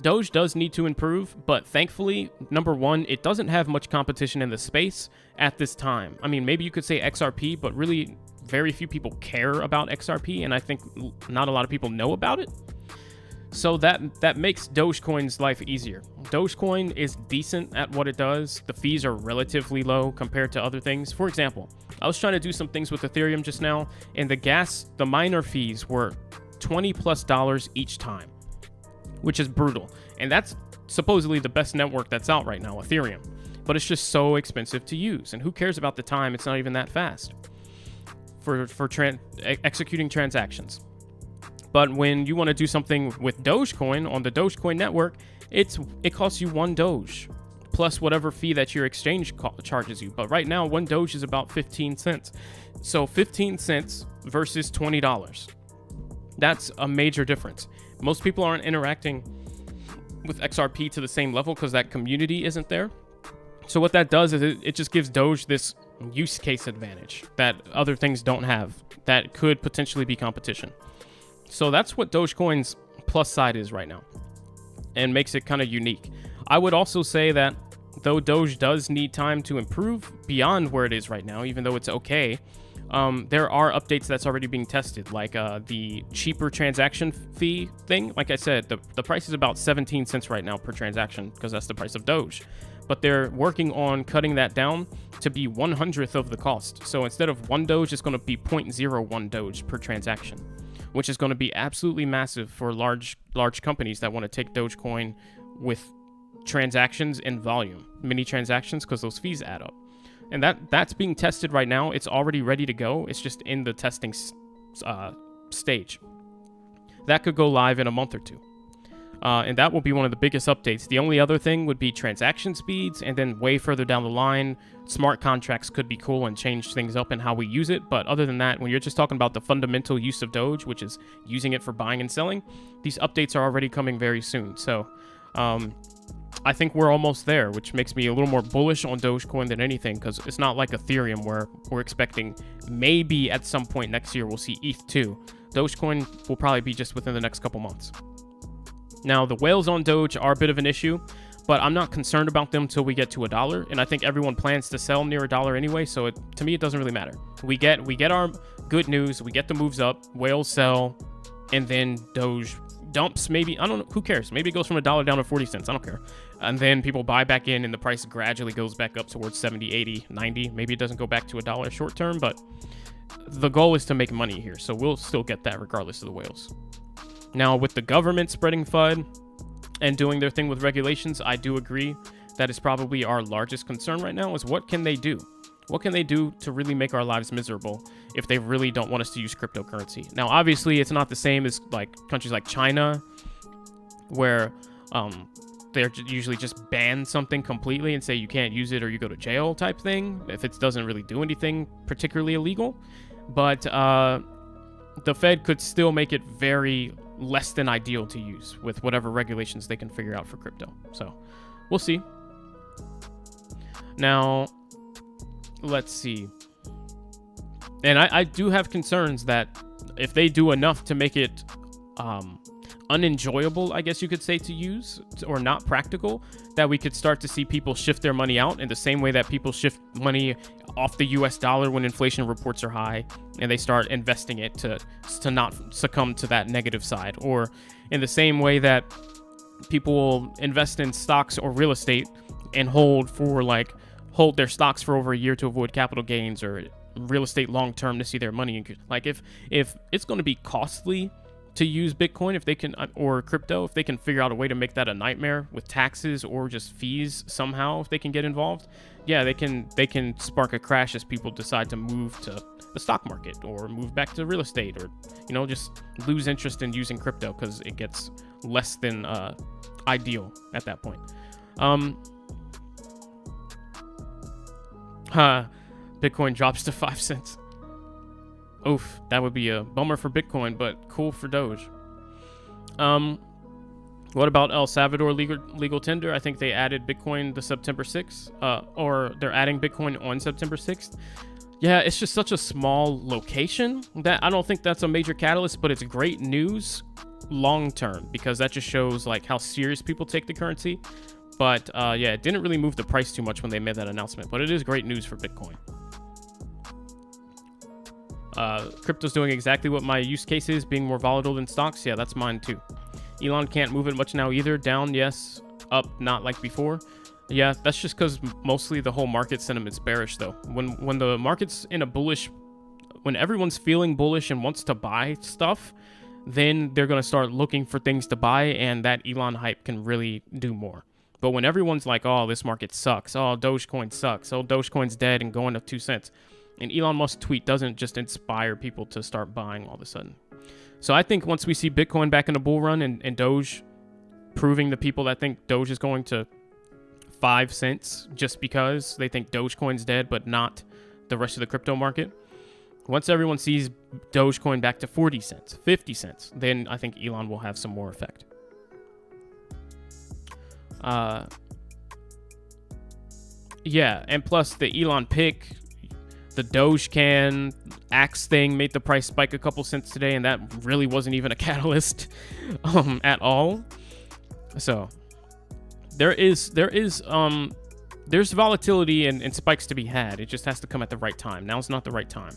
Doge does need to improve, but thankfully, number one, it doesn't have much competition in the space at this time. I mean, maybe you could say XRP, but really very few people care about XRP, and I think not a lot of people know about it. So that makes Dogecoin's life easier. Dogecoin is decent at what it does. The fees are relatively low compared to other things. For example, I was trying to do some things with Ethereum just now, and the miner fees were $20+ each time, which is brutal. And that's supposedly the best network that's out right now, Ethereum. But it's just so expensive to use. And who cares about the time? It's not even that fast for executing transactions. But when you want to do something with Dogecoin on the Dogecoin network, it costs you 1 Doge plus whatever fee that your exchange charges you. But right now, 1 Doge is about 15 cents. So 15 cents versus $20. That's a major difference. Most people aren't interacting with XRP to the same level because that community isn't there. So what that does is it just gives Doge this use case advantage that other things don't have that could potentially be competition. So that's what Dogecoin's plus side is right now and makes it kind of unique. I would also say that though Doge does need time to improve beyond where it is right now, even though it's okay, there are updates that's already being tested, like the cheaper transaction fee thing. Like I said, the price is about 17 cents right now per transaction because that's the price of Doge. But they're working on cutting that down to be 1/100th of the cost. So instead of 1 Doge, it's going to be 0.01 Doge per transaction, which is going to be absolutely massive for large companies that want to take Dogecoin with transactions in volume, mini transactions, because those fees add up. And that's being tested right now. It's already ready to go. It's just in the testing stage. That could go live in a month or two. And that will be one of the biggest updates. The only other thing would be transaction speeds, and then way further down the line, smart contracts could be cool and change things up in how we use it. But other than that, when you're just talking about the fundamental use of Doge, which is using it for buying and selling, these updates are already coming very soon. So I think we're almost there, which makes me a little more bullish on Dogecoin than anything, because it's not like Ethereum where we're expecting maybe at some point next year we'll see ETH 2. Dogecoin will probably be just within the next couple months. Now, the whales on Doge are a bit of an issue, but I'm not concerned about them until we get to $1, and I think everyone plans to sell near $1 anyway, so to me it doesn't really matter. We get our good news, we get the moves up, whales sell, and then Doge dumps, maybe, I don't know, who cares? Maybe it goes from $1 down to 40 cents, I don't care. And then people buy back in and the price gradually goes back up towards 70, 80, 90. Maybe it doesn't go back to $1 short term, but the goal is to make money here, so we'll still get that regardless of the whales. Now, with the government spreading FUD and doing their thing with regulations, I do agree that is probably our largest concern right now, is what can they do? What can they do to really make our lives miserable if they really don't want us to use cryptocurrency? Now, obviously, it's not the same as like countries like China, where they're usually just ban something completely and say you can't use it or you go to jail type thing if it doesn't really do anything particularly illegal. But the Fed could still make it very less than ideal to use with whatever regulations they can figure out for crypto. So we'll see. Now, let's see. And I do have concerns that if they do enough to make it unenjoyable, I guess you could say, to use, or not practical, that we could start to see people shift their money out in the same way that people shift money off the US dollar when inflation reports are high, and they start investing it to not succumb to that negative side, or in the same way that people will invest in stocks or real estate and hold their stocks for over a year to avoid capital gains, or real estate long term to see their money increase. Like if it's going to be costly to use Bitcoin, if they can, or crypto, if they can figure out a way to make that a nightmare with taxes or just fees somehow, if they can get involved, yeah, they can spark a crash as people decide to move to the stock market or move back to real estate, or just lose interest in using crypto because it gets less than ideal at that point. Bitcoin drops to 5 cents. Oof, that would be a bummer for Bitcoin, but cool for Doge. What about El Salvador legal tender? I think they added Bitcoin to September 6th, or they're adding Bitcoin on September 6th. Yeah, it's just such a small location that I don't think that's a major catalyst, but it's great news long term because that just shows like how serious people take the currency. But yeah, it didn't really move the price too much when they made that announcement, but it is great news for Bitcoin. Crypto's doing exactly what my use case is, being more volatile than stocks. Yeah, that's mine too. Elon can't move it much now either. Down, yes. Up, not like before. Yeah, that's just because mostly the whole market sentiment's bearish though. When the market's in a bullish, when everyone's feeling bullish and wants to buy stuff, then they're going to start looking for things to buy, and that Elon hype can really do more. But when everyone's like, oh, this market sucks. Oh, Dogecoin sucks. Oh, Dogecoin's dead and going to 2 cents. And Elon Musk's tweet doesn't just inspire people to start buying all of a sudden. So I think once we see Bitcoin back in a bull run and Doge proving the people that think Doge is going to 5 cents just because they think Dogecoin's dead, but not the rest of the crypto market. Once everyone sees Dogecoin back to 40 cents, 50 cents, then I think Elon will have some more effect. Yeah, and plus the Elon pick, the Dogecoin Axe thing made the price spike a couple cents today, and that really wasn't even a catalyst at all. So there's volatility and spikes to be had. It just has to come at the right time. Now's not the right time,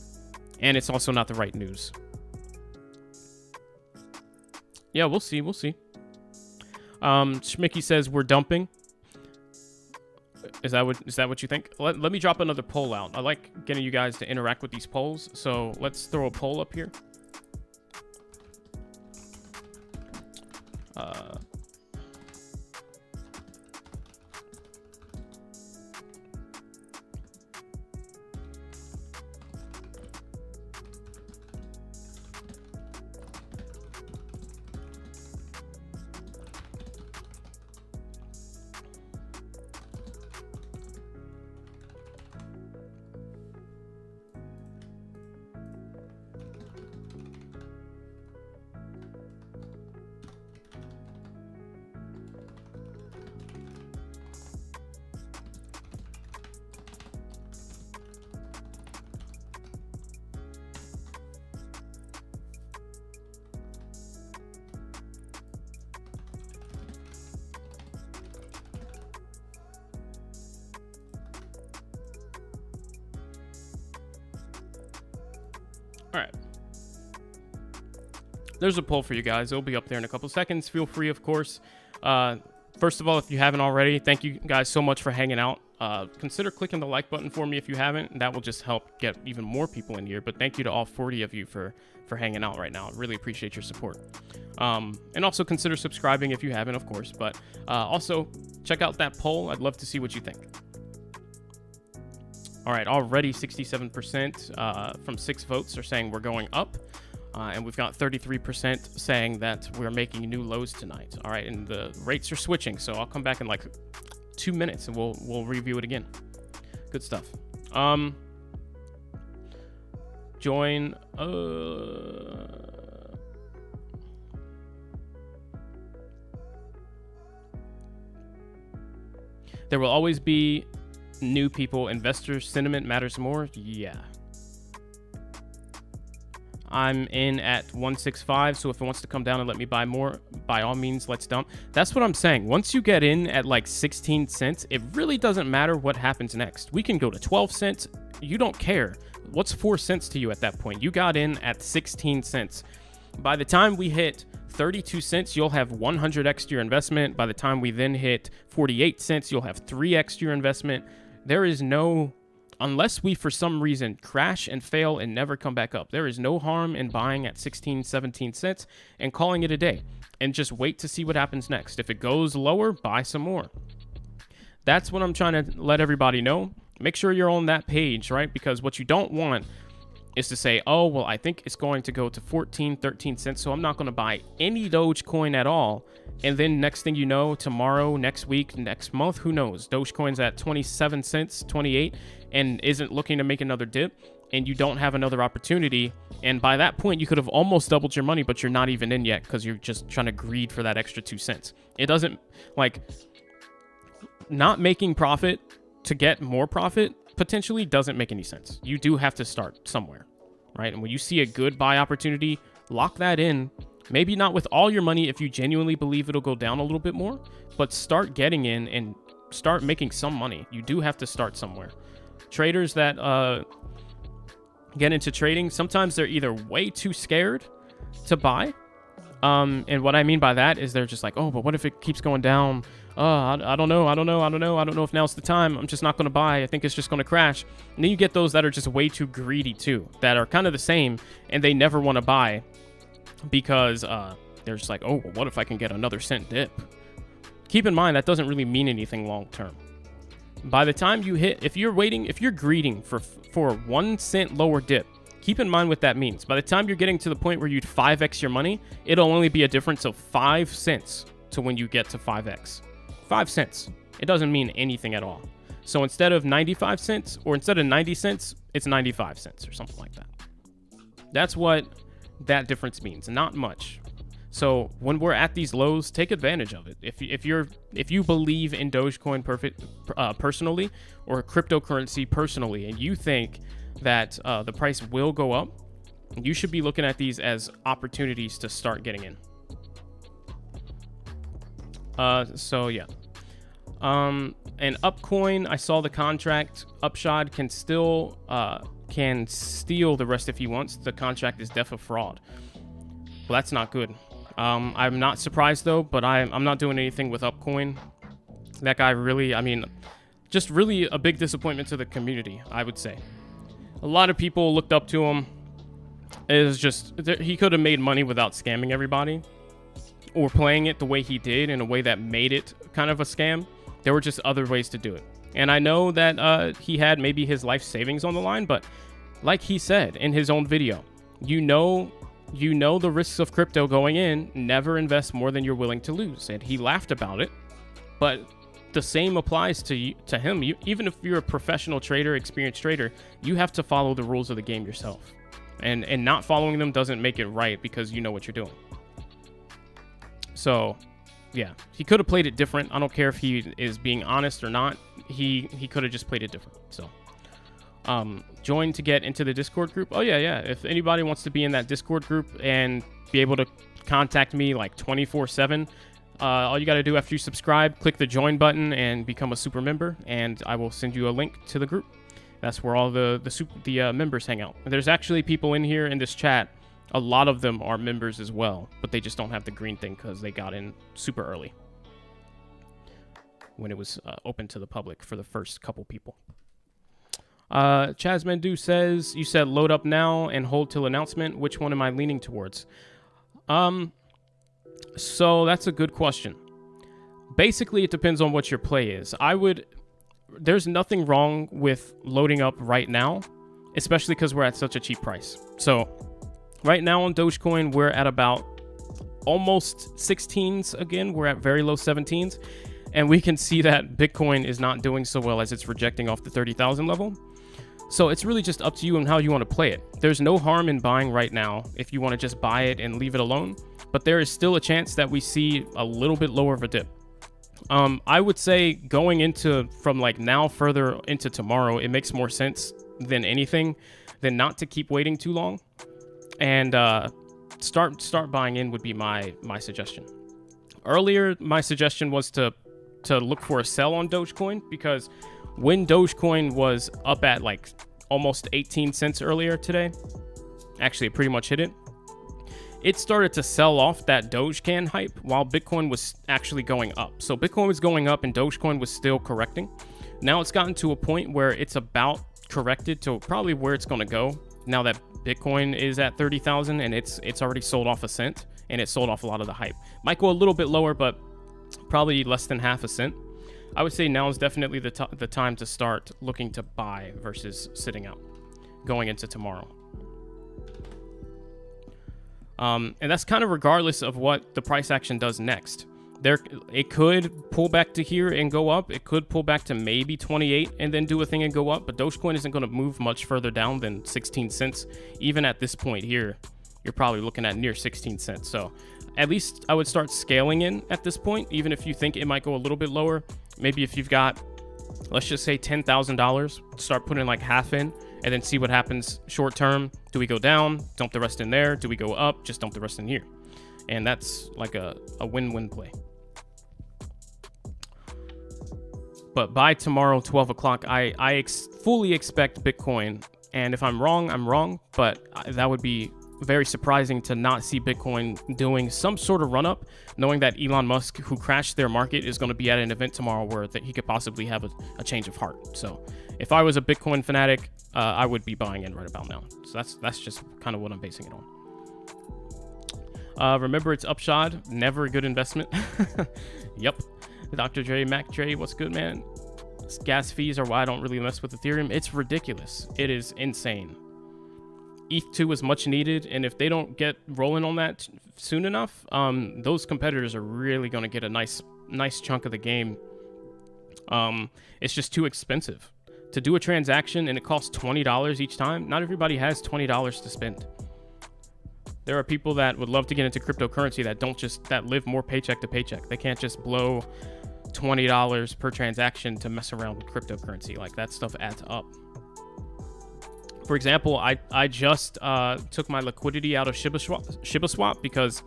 and it's also not the right news. Yeah, we'll see. Schmicky says we're dumping. Is that what you think? Let me drop another poll out. I like getting you guys to interact with these polls, so let's throw a poll up here. All right. There's a poll for you guys. It'll be up there in a couple seconds. Feel free, of course. First of all, if you haven't already, thank you guys so much for hanging out. Consider clicking the like button for me if you haven't. That will just help get even more people in here. But thank you to all 40 of you for hanging out right now. I really appreciate your support. And also consider subscribing if you haven't, of course. But also check out that poll. I'd love to see what you think. All right, already 67% from 6 votes are saying we're going up. And we've got 33% saying that we're making new lows tonight. All right, and the rates are switching, so I'll come back in like 2 minutes and we'll review it again. Good stuff. Join. There will always be new people. Investor sentiment matters more. Yeah. I'm in at 165, so if it wants to come down and let me buy more, by all means, let's dump. That's what I'm saying. Once you get in at like 16 cents, it really doesn't matter what happens next. We can go to 12 cents. You don't care. What's 4 cents to you at that point? You got in at 16 cents. By the time we hit 32 cents, you'll have 100x your investment. By the time we then hit 48 cents, you'll have 3x your investment. There is no... Unless we, for some reason, crash and fail and never come back up, there is no harm in buying at 16, 17 cents and calling it a day and just wait to see what happens next. If it goes lower, buy some more. That's what I'm trying to let everybody know. Make sure you're on that page, right? Because what you don't want is to say, oh, well, I think it's going to go to 14, 13 cents, so I'm not going to buy any Dogecoin at all. And then next thing you know, tomorrow, next week, next month, who knows? Dogecoin's at 27 cents, 28, and isn't looking to make another dip, and you don't have another opportunity. And by that point, you could have almost doubled your money, but you're not even in yet because you're just trying to greed for that extra 2 cents. It doesn't, like, not making profit to get more profit potentially doesn't make any sense. You do have to start somewhere, right? And when you see a good buy opportunity, lock that in. Maybe not with all your money if you genuinely believe it'll go down a little bit more, but start getting in and start making some money. You do have to start somewhere. Traders that get into trading, sometimes they're either way too scared to buy. And what I mean by that is they're just like, oh, but what if it keeps going down? I don't know if now's the time. I'm just not going to buy. I think it's just going to crash. And then you get those that are just way too greedy too, that are kind of the same, and they never want to buy because they're just like, oh, well, what if I can get another cent dip? Keep in mind, that doesn't really mean anything long term. By the time you hit, if you're greeding for a 1 cent lower dip, keep in mind what that means. By the time you're getting to the point where you'd 5x your money, it'll only be a difference of 5 cents to when you get to 5x. 5 cents. It doesn't mean anything at all. So instead of 95 cents, or instead of 90 cents, it's 95 cents or something like that. That's what that difference means. Not much. So when we're at these lows, take advantage of it. If you believe in Dogecoin personally, or cryptocurrency personally, and you think that the price will go up, you should be looking at these as opportunities to start getting in. So yeah. And Upcoin, I saw the contract. Upshot can still can steal the rest if he wants. The contract is def a fraud. Well, that's not good. I'm not surprised though, but I'm not doing anything with Upcoin. That guy really, I mean, just really a big disappointment to the community, I would say. A lot of people looked up to him. It was just, he could have made money without scamming everybody, or playing it the way he did in a way that made it kind of a scam. There were just other ways to do it. And I know that he had maybe his life savings on the line, but like he said in his own video, you know the risks of crypto going in. Never invest more than you're willing to lose. And he laughed about it, but the same applies to him. Even if you're a professional trader, experienced trader, you have to follow the rules of the game yourself. And not following them doesn't make it right because you know what you're doing. So, yeah, he could have played it different. I don't care if he is being honest or not. He could have just played it different. So, join to get into the Discord group. Oh, yeah. If anybody wants to be in that Discord group and be able to contact me like 24/7, all you got to do after you subscribe, click the join button and become a super member, and I will send you a link to the group. That's where all the members hang out. There's actually people in here in this chat. A lot of them are members as well, but they just don't have the green thing because they got in super early when it was open to the public for the first couple people. Chaz Mendu says, you said load up now and hold till announcement. Which one am I leaning towards? So that's a good question. Basically, it depends on what your play is. There's nothing wrong with loading up right now, especially because we're at such a cheap price. So right now on Dogecoin, we're at about almost 16s again. We're at very low 17s. And we can see that Bitcoin is not doing so well as it's rejecting off the 30,000 level. So it's really just up to you and how you want to play it. There's no harm in buying right now if you want to just buy it and leave it alone. But there is still a chance that we see a little bit lower of a dip. I would say going from like now further into tomorrow, it makes more sense than anything than not to keep waiting too long. and start buying in would be my suggestion. Earlier, my suggestion was to look for a sell on Dogecoin, because when Dogecoin was up at like almost 18 cents earlier today, actually it pretty much hit it, it started to sell off that Dogecoin hype while Bitcoin was actually going up. So Bitcoin was going up and Dogecoin was still correcting. Now it's gotten to a point where it's about corrected to probably where it's going to go now that Bitcoin is at 30,000 and it's already sold off a cent, and it sold off a lot of the hype. Might go a little bit lower, but probably less than half a cent. I would say now is definitely the time to start looking to buy versus sitting out going into tomorrow. And that's kind of regardless of what the price action does next. It could pull back to here and go up. It could pull back to maybe 28 and then do a thing and go up. But Dogecoin isn't going to move much further down than 16 cents. Even at this point here, you're probably looking at near 16 cents. So at least I would start scaling in at this point, even if you think it might go a little bit lower. Maybe if you've got, let's just say $10,000, start putting like half in, and then see what happens short term. Do we go down, dump the rest in there? Do we go up, just dump the rest in here? And that's like a win-win play. But by tomorrow, 12 o'clock, I fully expect Bitcoin. And if I'm wrong, I'm wrong. But that would be very surprising to not see Bitcoin doing some sort of run-up, knowing that Elon Musk, who crashed their market, is going to be at an event tomorrow where that he could possibly have a change of heart. So if I was a Bitcoin fanatic, I would be buying in right about now. So that's just kind of what I'm basing it on. Remember, it's upshot, never a good investment. Yep. Dr. Dre, Mac Dre, what's good, man? Gas fees are why I don't really mess with Ethereum. It's ridiculous. It is insane. ETH2 is much needed, and if they don't get rolling on that soon enough, those competitors are really going to get a nice chunk of the game. It's just too expensive to do a transaction, and it costs $20 each time. Not everybody has $20 to spend. There are people that would love to get into cryptocurrency that live more paycheck to paycheck. They can't just blow $20 per transaction to mess around with cryptocurrency. Like, that stuff adds up. For example, I just took my liquidity out of Shiba Swap because,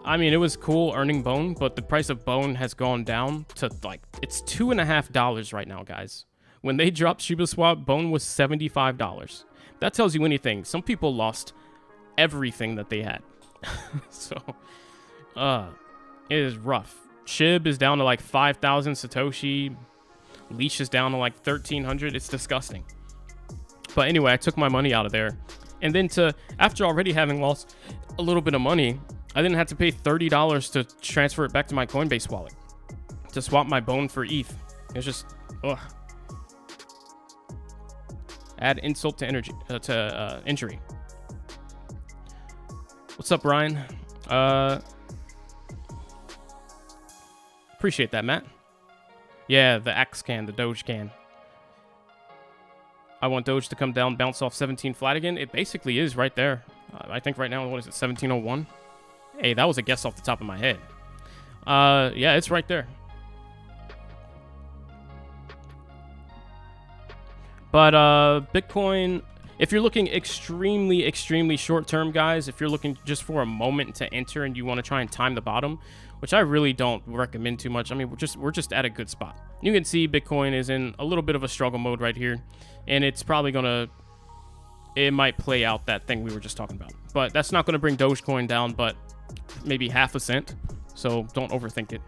I mean, it was cool earning Bone, but the price of Bone has gone down to like, it's $2.50 right now, guys. When they dropped Shiba Swap, Bone was $75. That tells you anything. Some people lost everything that they had. So, it is rough. Shib is down to like 5,000 Satoshi. Leash is down to like 1,300. It's disgusting. But anyway, I took my money out of there. And then after already having lost a little bit of money, I didn't have to pay $30 to transfer it back to my Coinbase wallet to swap my Bone for ETH. It's just, ugh. Add insult to injury. What's up, Ryan? Appreciate that, Matt. Yeah, the X can, the Doge can. I want Doge to come down, bounce off 17 flat again. It basically is right there. I think right now, what is it, 1701? Hey, that was a guess off the top of my head. Yeah, it's right there. But Bitcoin, if you're looking extremely, extremely short term, guys, if you're looking just for a moment to enter and you want to try and time the bottom, which I really don't recommend too much. I mean, we're just at a good spot. You can see Bitcoin is in a little bit of a struggle mode right here, and it's probably it might play out that thing we were just talking about. But that's not going to bring Dogecoin down, but maybe half a cent. So don't overthink it.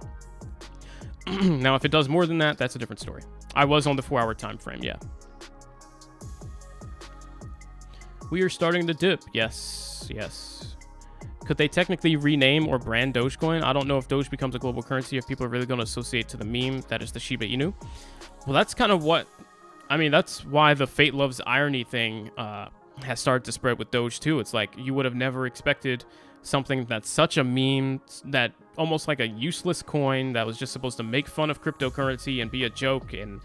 Now, if it does more than that, that's a different story. I was on the 4-hour time frame, yeah. We are starting to dip. Yes, yes. Could they technically rename or brand Dogecoin? I don't know if Doge becomes a global currency, if people are really going to associate to the meme that is the Shiba Inu. Well, that's kind of what, I mean, that's why the Fate Loves Irony thing has started to spread with Doge too. It's like you would have never expected something that's such a meme, that almost like a useless coin that was just supposed to make fun of cryptocurrency and be a joke and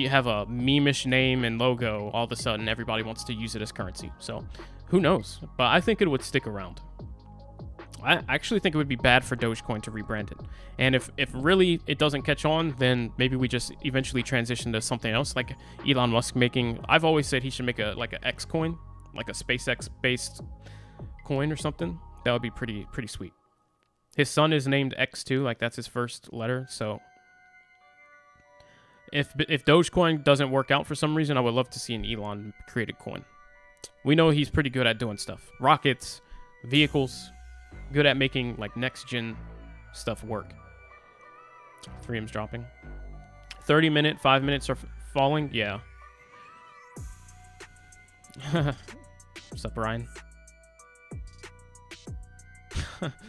have a meme-ish name and logo. All of a sudden, everybody wants to use it as currency. So who knows? But I think it would stick around. I actually think it would be bad for Dogecoin to rebrand it. And if really it doesn't catch on, then maybe we just eventually transition to something else, like Elon Musk making. I've always said he should make a X coin, like a SpaceX based coin or something. That would be pretty sweet. His son is named X2, like that's his first letter. So if Dogecoin doesn't work out for some reason, I would love to see an Elon created coin. We know he's pretty good at doing stuff. Rockets, vehicles, good at making like next gen stuff work. 3M's dropping. 30 minute, 5 minutes are falling. Yeah. What's up, Ryan?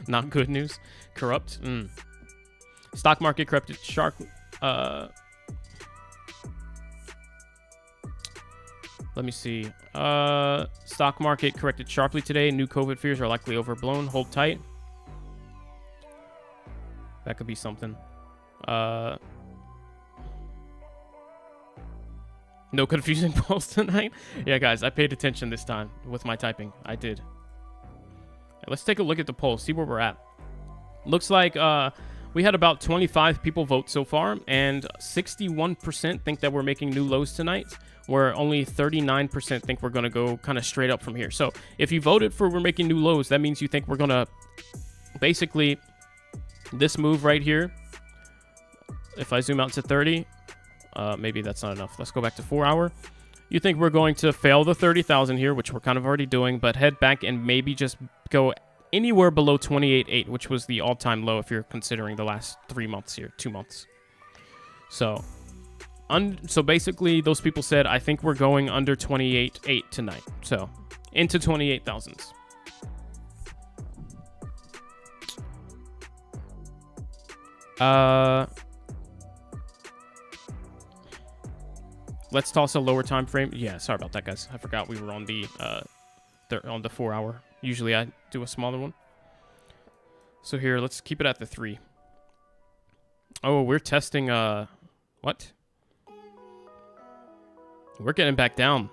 Not good news. Corrupt. Stock market corrupted sharply. Let me see. Stock market corrected sharply today. New COVID fears are likely overblown. Hold tight. That could be something. No confusing polls tonight. Yeah, guys, I paid attention this time with my typing. I did. Let's take a look at the polls, see where we're at. Looks like we had about 25 people vote so far, and 61% think that we're making new lows tonight, where only 39% think we're going to go kind of straight up from here. So if you voted for we're making new lows, that means you think we're going to basically this move right here. If I zoom out to 30, maybe that's not enough. Let's go back to 4 hour. You think we're going to fail the 30,000 here, which we're kind of already doing, but head back and maybe just go anywhere below 28.8, which was the all-time low if you're considering the last 3 months here, 2 months. So basically those people said, I think we're going under 28.8 tonight. So into 28,000s. Let's toss a lower time frame. Yeah, sorry about that, guys. I forgot we were on the 4 hour. Usually I do a smaller one. So here, let's keep it at the 3. Oh, we're testing what? We're getting back down.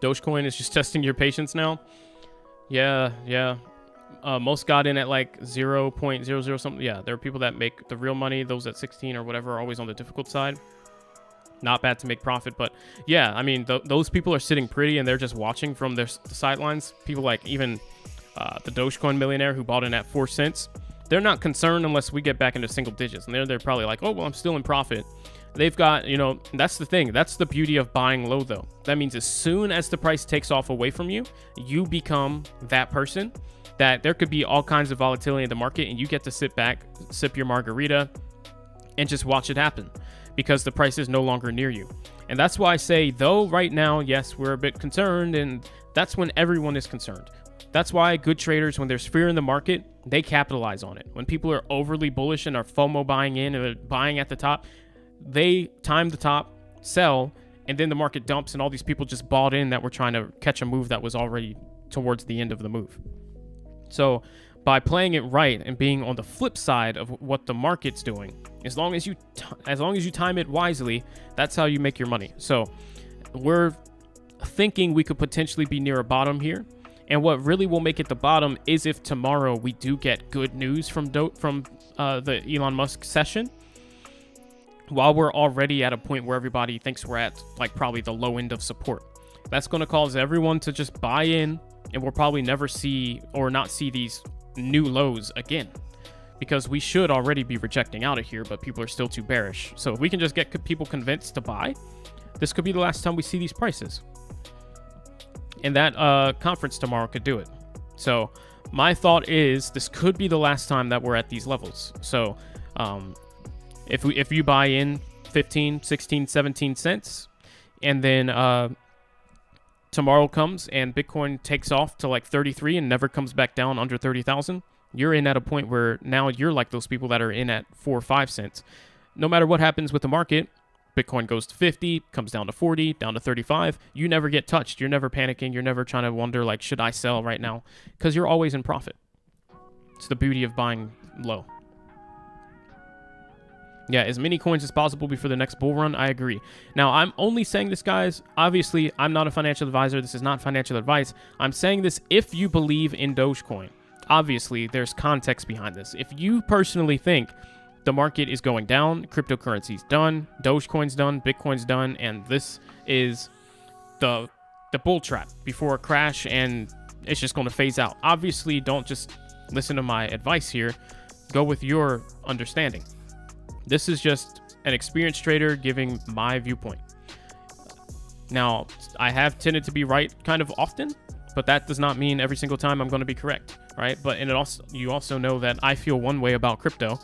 Dogecoin is just testing your patience now. Yeah. Most got in at like 0.00 something. Yeah, there are people that make the real money. Those at 16 or whatever are always on the difficult side. Not bad to make profit, but yeah, I mean, those people are sitting pretty and they're just watching from the sidelines. People like even the Dogecoin millionaire who bought in at 4 cents. They're not concerned unless we get back into single digits. And they're probably like, oh, well, I'm still in profit. They've got, that's the thing. That's the beauty of buying low, though. That means as soon as the price takes off away from you, you become that person that there could be all kinds of volatility in the market and you get to sit back, sip your margarita, and just watch it happen because the price is no longer near you. And that's why I say, though, right now, yes, we're a bit concerned, and that's when everyone is concerned. That's why good traders, when there's fear in the market, they capitalize on it. When people are overly bullish and are FOMO buying in or buying at the top, they time the top, sell, and then the market dumps and all these people just bought in that were trying to catch a move that was already towards the end of the move. So by playing it right and being on the flip side of what the market's doing, as long as you time it wisely, that's how you make your money. So we're thinking we could potentially be near a bottom here. And what really will make it the bottom is if tomorrow we do get good news from the Elon Musk session, while we're already at a point where everybody thinks we're at like probably the low end of support. That's going to cause everyone to just buy in, and we'll probably never see or not see these new lows again, because we should already be rejecting out of here, but people are still too bearish. So if we can just get people convinced to buy, this could be the last time we see these prices. And that conference tomorrow could do it. So my thought is this could be the last time that we're at these levels. So if you buy in 15, 16, 17 cents, and then tomorrow comes and Bitcoin takes off to like 33 and never comes back down under 30,000, you're in at a point where now you're like those people that are in at 4 or 5 cents. No matter what happens with the market, Bitcoin goes to 50, comes down to 40, down to 35. You never get touched. You're never panicking. You're never trying to wonder, like, should I sell right now? Because you're always in profit. It's the beauty of buying low. Yeah, as many coins as possible before the next bull run. I agree. Now, I'm only saying this, guys. Obviously, I'm not a financial advisor. This is not financial advice. I'm saying this if you believe in Dogecoin. Obviously, there's context behind this. If you personally think the market is going down, cryptocurrency's done, Dogecoin's done, Bitcoin's done, and this is the bull trap before a crash, and it's just going to phase out. Obviously, don't just listen to my advice here. Go with your understanding. This is just an experienced trader giving my viewpoint. Now, I have tended to be right kind of often, but that does not mean every single time I'm going to be correct, right? But you also know that I feel one way about crypto,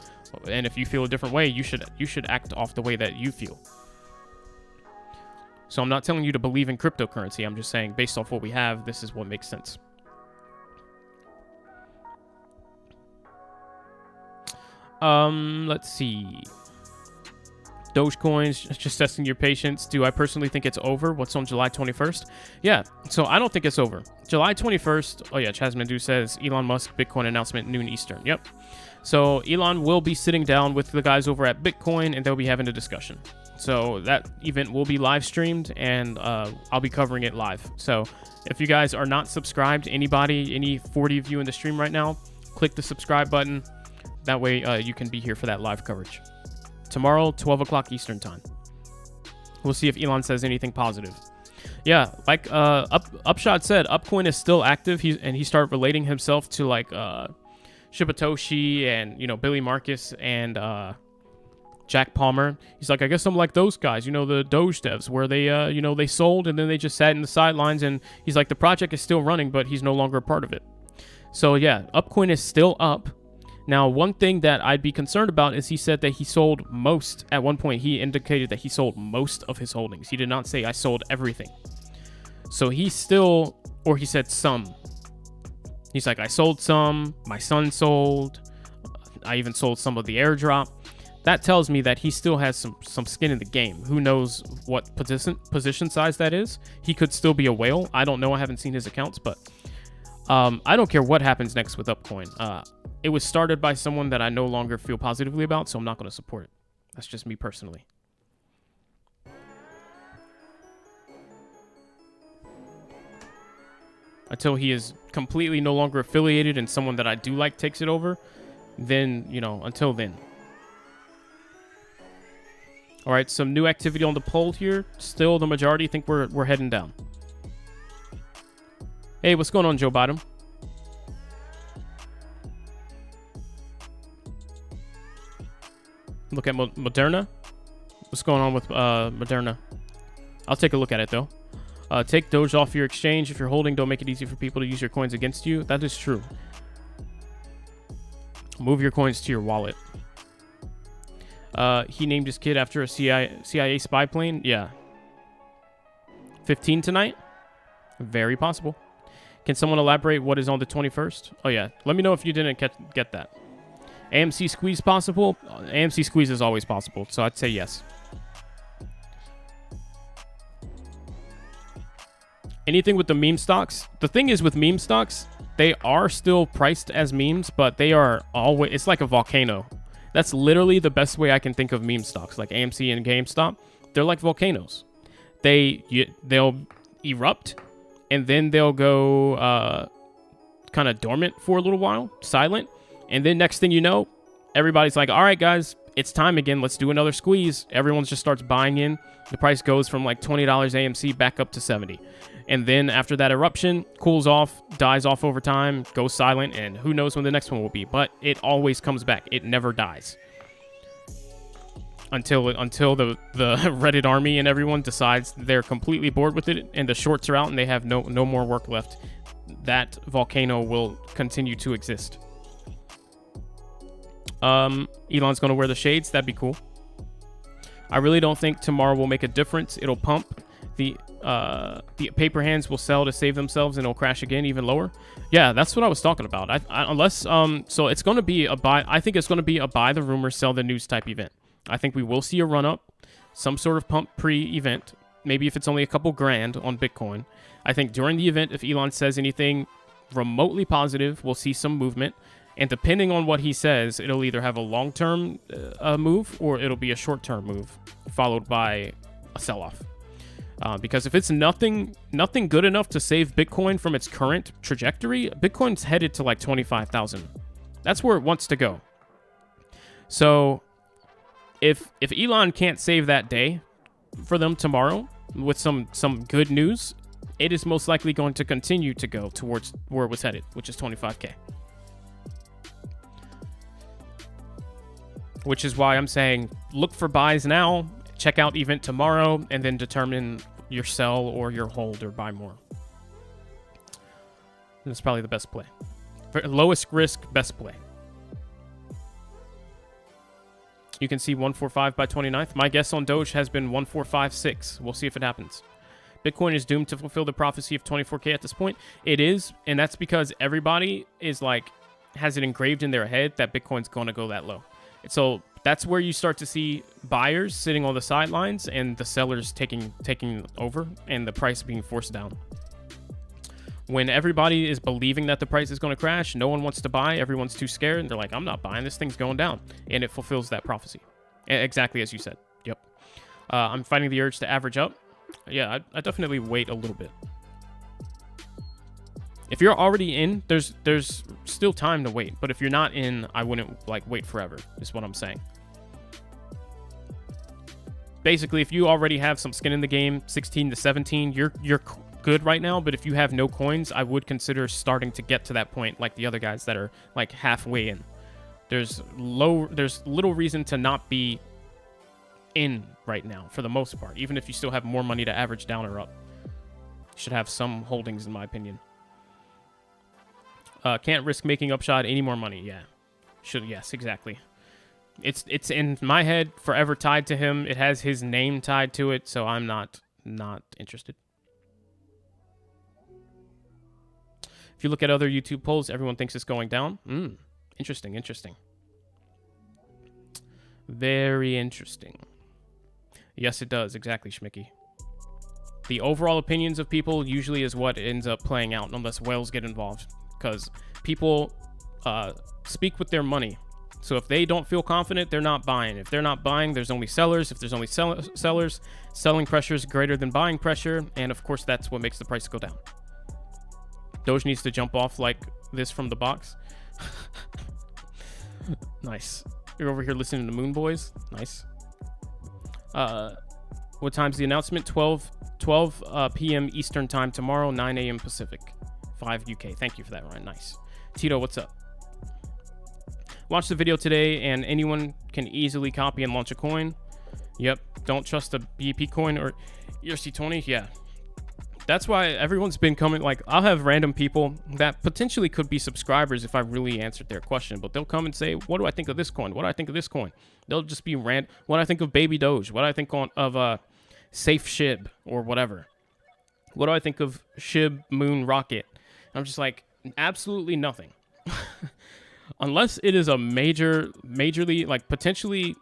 and if you feel a different way, you should act off the way that you feel. So I'm not telling you to believe in cryptocurrency. I'm just saying, based off what we have, this is what makes sense. Let's see. Dogecoins, just testing your patience. Do I personally think it's over? What's on July 21st? Yeah, so I don't think it's over. July 21st, oh yeah, Chaz Mandu says Elon Musk Bitcoin announcement noon Eastern. Yep. So Elon will be sitting down with the guys over at Bitcoin, and they'll be having a discussion. So that event will be live streamed, and I'll be covering it live. So if you guys are not subscribed, any 40 of you in the stream right now, click the subscribe button. That way you can be here for that live coverage. Tomorrow, 12 o'clock Eastern time. We'll see if Elon says anything positive. Yeah, like Upshot said, Upcoin is still active. He started relating himself to like Shibatoshi and Billy Marcus and Jack Palmer. He's like, I guess I'm like those guys, the Doge devs, where they they sold and then they just sat in the sidelines. And he's like, the project is still running, but he's no longer a part of it. So yeah, Upcoin is still up. Now, one thing that I'd be concerned about is he said that he sold most. At one point, he indicated that he sold most of his holdings. He did not say, I sold everything. So he still, or he said some. He's like, I sold some. My son sold. I even sold some of the airdrop. That tells me that he still has some skin in the game. Who knows what position size that is? He could still be a whale. I don't know. I haven't seen his accounts, but I don't care what happens next with Upcoin. It was started by someone that I no longer feel positively about, so I'm not going to support it. That's just me personally. Until he is completely no longer affiliated and someone that I do like takes it over, then, until then. All right, some new activity on the poll here. Still, the majority think we're heading down. Hey, what's going on, Joe Biden? Look at Moderna. What's going on with Moderna? I'll take a look at it, though. Take Doge off your exchange. If you're holding, don't make it easy for people to use your coins against you. That is true. Move your coins to your wallet. He named his kid after a CIA spy plane. Yeah. 15 tonight? Very possible. Can someone elaborate what is on the 21st? Oh, yeah. Let me know if you didn't get that. AMC squeeze possible? AMC squeeze is always possible, so I'd say yes. Anything with the meme stocks? The thing is with meme stocks, they are still priced as memes, but they are always, it's like a volcano. That's literally the best way I can think of meme stocks, like AMC and GameStop. They're like volcanoes. They'll erupt, and then they'll go kind of dormant for a little while, silent. And then next thing you know, everybody's like, all right, guys, it's time again. Let's do another squeeze. Everyone just starts buying in. The price goes from like $20 AMC back up to 70. And then after that eruption, cools off, dies off over time, goes silent, and who knows when the next one will be. But it always comes back. It never dies. Until the Reddit army and everyone decides they're completely bored with it and the shorts are out and they have no more work left. That volcano will continue to exist. Elon's gonna wear the shades. That'd be cool. I really don't think tomorrow will make a difference. It'll pump. The paper hands will sell to save themselves and it'll crash again even lower. Yeah, that's what I was talking about. So it's gonna be a buy. I think it's gonna be a buy the rumor, sell the news type event. I think we will see a run up, some sort of pump pre-event. Maybe if it's only a couple grand on Bitcoin. I think during the event, if Elon says anything remotely positive, we'll see some movement. And depending on what he says, it'll either have a long-term move or it'll be a short-term move followed by a sell-off. Because if it's nothing good enough to save Bitcoin from its current trajectory, Bitcoin's headed to like 25,000. That's where it wants to go. So if Elon can't save that day for them tomorrow with some good news, it is most likely going to continue to go towards where it was headed, which is 25K. Which is why I'm saying look for buys now, check out event tomorrow, and then determine your sell or your hold or buy more. That's probably the best play. Lowest risk, best play. You can see 145 by 29th. My guess on Doge has been 1456. We'll see if it happens. Bitcoin is doomed to fulfill the prophecy of 24K at this point. It is, and that's because everybody is like has it engraved in their head that Bitcoin's going to go that low. So that's where you start to see buyers sitting on the sidelines and the sellers taking over and the price being forced down. When everybody is believing that the price is going to crash, no one wants to buy, everyone's too scared, and they're like, I'm not buying, this thing's going down. And it fulfills that prophecy. Exactly as you said. Yep. I'm fighting the urge to average up. Yeah, I definitely wait a little bit. If you're already in, there's still time to wait. But if you're not in, I wouldn't like wait forever, is what I'm saying. Basically, if you already have some skin in the game, 16 to 17, you're good right now. But if you have no coins, I would consider starting to get to that point like the other guys that are like halfway in. There's little reason to not be in right now for the most part, even if you still have more money to average down or up. You should have some holdings, in my opinion. Can't risk making Upshot any more money. Yeah. Yes, exactly. It's in my head forever tied to him. It has his name tied to it, so I'm not interested. If you look at other YouTube polls, everyone thinks it's going down. Interesting. Very interesting. Yes, it does. Exactly, Schmicky. The overall opinions of people usually is what ends up playing out unless whales get involved. Because people speak with their money. So if they don't feel confident, they're not buying. If they're not buying, there's only sellers. If there's only sellers, selling pressure is greater than buying pressure. And of course, that's what makes the price go down. Doge needs to jump off like this from the box. Nice. You're over here listening to Moon Boys. Nice. What time's the announcement? 12 p.m. Eastern time tomorrow, 9 a.m. Pacific. 5 UK. Thank you for that, Ryan. Nice. Tito, what's up? Watch the video today, and anyone can easily copy and launch a coin. Yep. Don't trust a BEP coin or ERC20. Yeah. That's why everyone's been coming. Like, I'll have random people that potentially could be subscribers if I really answered their question, but they'll come and say, what do I think of this coin? What do I think of this coin? They'll just be what do I think of Baby Doge? What do I think of Safe Shib or whatever? What do I think of Shib Moon Rocket? I'm just like, absolutely nothing. Unless it is a majorly, like, potentially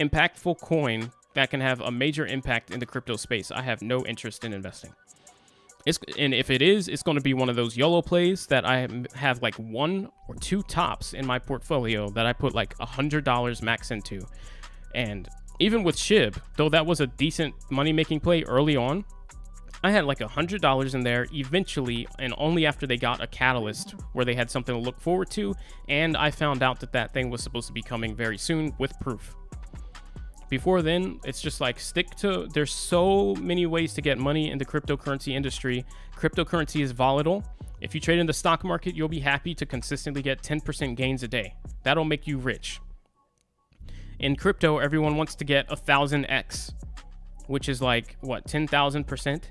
impactful coin that can have a major impact in the crypto space, I have no interest in investing. And if it is, it's going to be one of those YOLO plays that I have like 1 or 2 tops in my portfolio that I put like $100 max into. And even with SHIB, though that was a decent money-making play early on, I had like $100 in there eventually, and only after they got a catalyst where they had something to look forward to, and I found out that that thing was supposed to be coming very soon with proof. Before then, it's just like there's so many ways to get money in the cryptocurrency industry. Cryptocurrency is volatile. If you trade in the stock market, you'll be happy to consistently get 10% gains a day. That'll make you rich. In crypto, everyone wants to get 1,000x, which is like, what, 10,000%?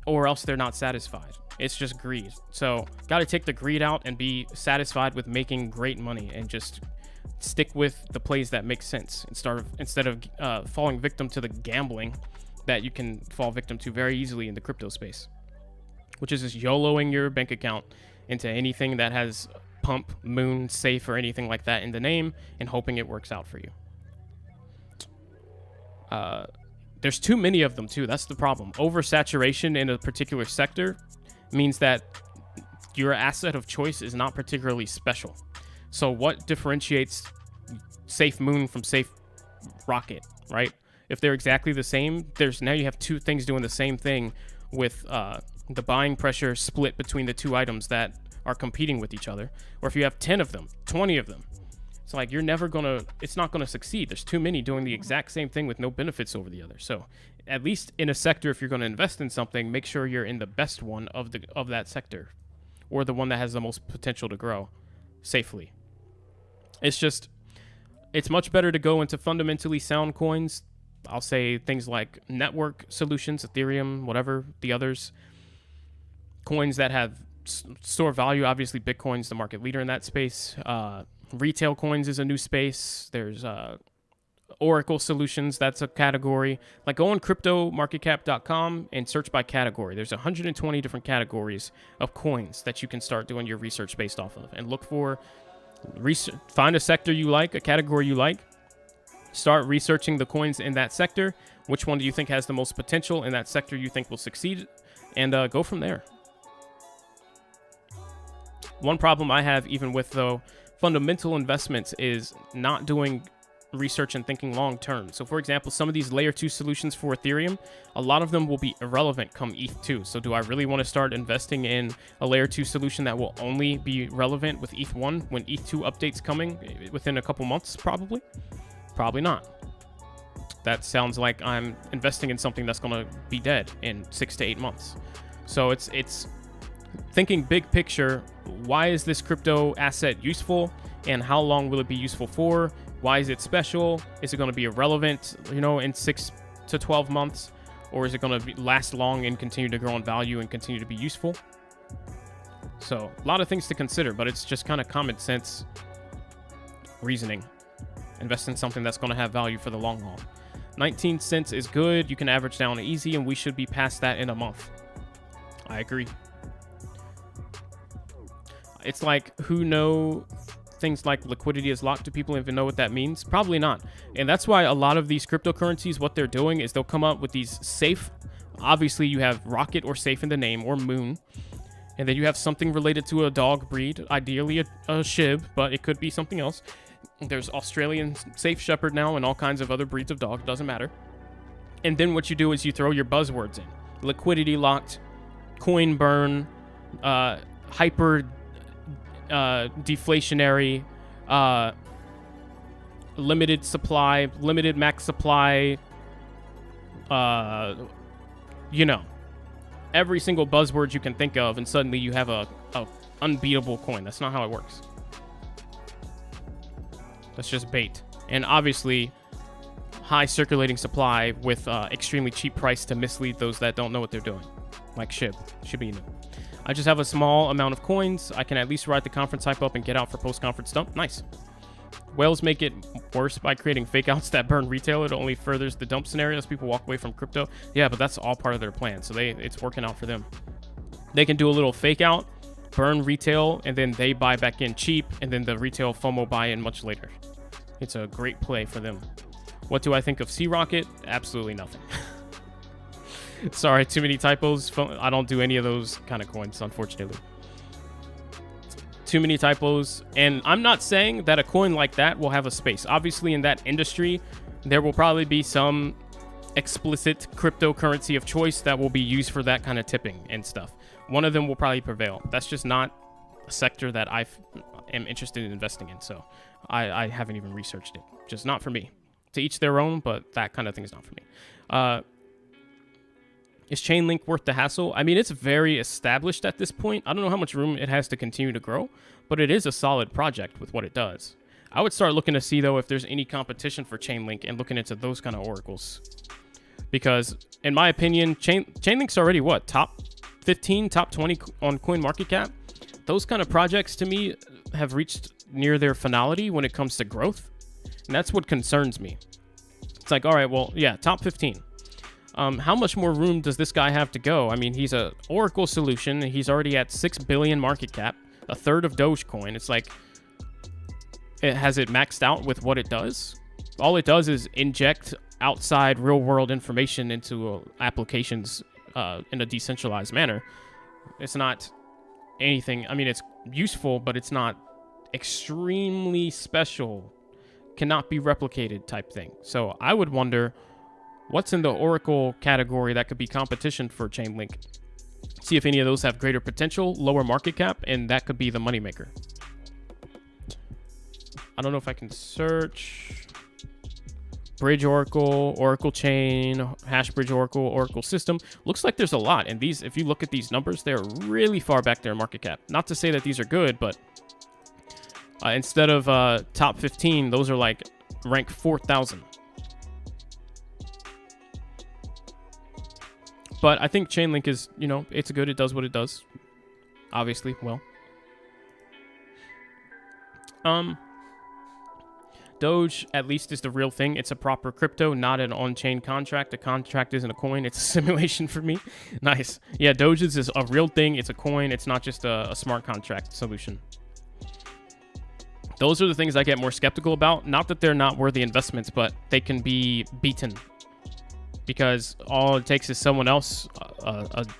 Or else they're not satisfied. It's just greed. So, gotta take the greed out and be satisfied with making great money and just stick with the plays that make sense instead of falling victim to the gambling that you can fall victim to very easily in the crypto space, which is just YOLOing your bank account into anything that has pump, moon, safe, or anything like that in the name and hoping it works out for you. There's too many of them too. That's the problem. Oversaturation in a particular sector means that your asset of choice is not particularly special. So what differentiates Safe Moon from Safe Rocket, right? If they're exactly the same, now you have 2 things doing the same thing with the buying pressure split between the 2 items that are competing with each other. Or if you have 10 of them, 20 of them, It's like it's not gonna succeed. There's too many doing the exact same thing with no benefits over the other. So at least in a sector, if you're gonna invest in something, make sure you're in the best one of that sector, or the one that has the most potential to grow safely. It's much better to go into fundamentally sound coins. I'll say things like network solutions, Ethereum, whatever, the others. Coins that have store value. Obviously, Bitcoin's the market leader in that space. Retail coins is a new space. There's Oracle solutions. That's a category. Like, go on cryptomarketcap.com and search by category. There's 120 different categories of coins that you can start doing your research based off of, and look for find a sector you like, a category you like. Start researching the coins in that sector. Which one do you think has the most potential in that sector you think will succeed? And go from there. One problem I have, even with fundamental investments, is not doing research and thinking long term. So for example, some of these layer 2 solutions for Ethereum, a lot of them will be irrelevant come ETH2. So do I really want to start investing in a layer 2 solution that will only be relevant with ETH1 when ETH2 updates coming within a couple months? Probably not. That sounds like I'm investing in something that's going to be dead in 6 to 8 months. So it's thinking big picture. Why is this crypto asset useful, and how long will it be useful for? Why is it special? Is it going to be irrelevant, in 6 to 12 months? Or is it going to last long and continue to grow in value and continue to be useful? So a lot of things to consider, but it's just kind of common sense reasoning. Invest in something that's going to have value for the long haul. 19 cents is good. You can average down easy, and we should be past that in a month. I agree. It's like, who know things like liquidity is locked? Do people even know what that means? Probably not. And that's why a lot of these cryptocurrencies, what they're doing is they'll come up with these safe. Obviously, you have Rocket or Safe in the name, or Moon. And then you have something related to a dog breed, ideally a Shib, but it could be something else. There's Australian Safe Shepherd now, and all kinds of other breeds of dog. Doesn't matter. And then what you do is you throw your buzzwords in. Liquidity locked, coin burn, hyper deflationary, limited supply, limited max supply, every single buzzword you can think of, and suddenly you have a unbeatable coin. That's not how it works. That's just bait. And obviously, high circulating supply with extremely cheap price to mislead those that don't know what they're doing. Like Shibinu. I just have a small amount of coins. I can at least ride the conference hype up and get out for post-conference dump. Nice. Whales make it worse by creating fake outs that burn retail. It only furthers the dump scenarios. People walk away from crypto. Yeah, but that's all part of their plan. So it's working out for them. They can do a little fake out, burn retail, and then they buy back in cheap, and then the retail FOMO buy in much later. It's a great play for them. What do I think of Sea Rocket? Absolutely nothing. Sorry, too many typos. I don't do any of those kind of coins, unfortunately. Too many typos. And I'm not saying that a coin like that will have a space. Obviously, in that industry, there will probably be some explicit cryptocurrency of choice that will be used for that kind of tipping and stuff. One of them will probably prevail. That's just not a sector that I am interested in investing in. So I haven't even researched it. Just not for me. To each their own, but that kind of thing is not for me. Is Chainlink worth the hassle? I mean, it's very established at this point. I don't know how much room it has to continue to grow, but it is a solid project with what it does. I would start looking to see, though, if there's any competition for Chainlink and looking into those kind of oracles. Because, in my opinion, Chainlink's already, what, top 15, top 20 on CoinMarketCap? Those kind of projects, to me, have reached near their finality when it comes to growth. And that's what concerns me. It's like, all right, well, yeah, top 15. How much more room does this guy have to go? I mean, he's a Oracle solution. He's already at 6 billion market cap, a third of Dogecoin. It's like, has it maxed out with what it does? All it does is inject outside real world information into applications in a decentralized manner. It's not anything. I mean, it's useful, but it's not extremely special, cannot be replicated type thing. So I would wonder, what's in the Oracle category that could be competition for Chainlink? See if any of those have greater potential, lower market cap, and that could be the moneymaker. I don't know if I can search. Bridge Oracle, Oracle Chain, Hash Bridge Oracle, Oracle System. Looks like there's a lot. And these, if you look at these numbers, they're really far back there in market cap. Not to say that these are good, but instead of top 15, those are like rank 4,000. But I think Chainlink is, you know, it's good. It does what it does. Obviously, well. Doge, at least, is the real thing. It's a proper crypto, not an on-chain contract. A contract isn't a coin. It's a simulation for me. Nice. Yeah, Doge is a real thing. It's a coin. It's not just a smart contract solution. Those are the things I get more skeptical about. Not that they're not worthy investments, but they can be beaten. Because all it takes is someone else,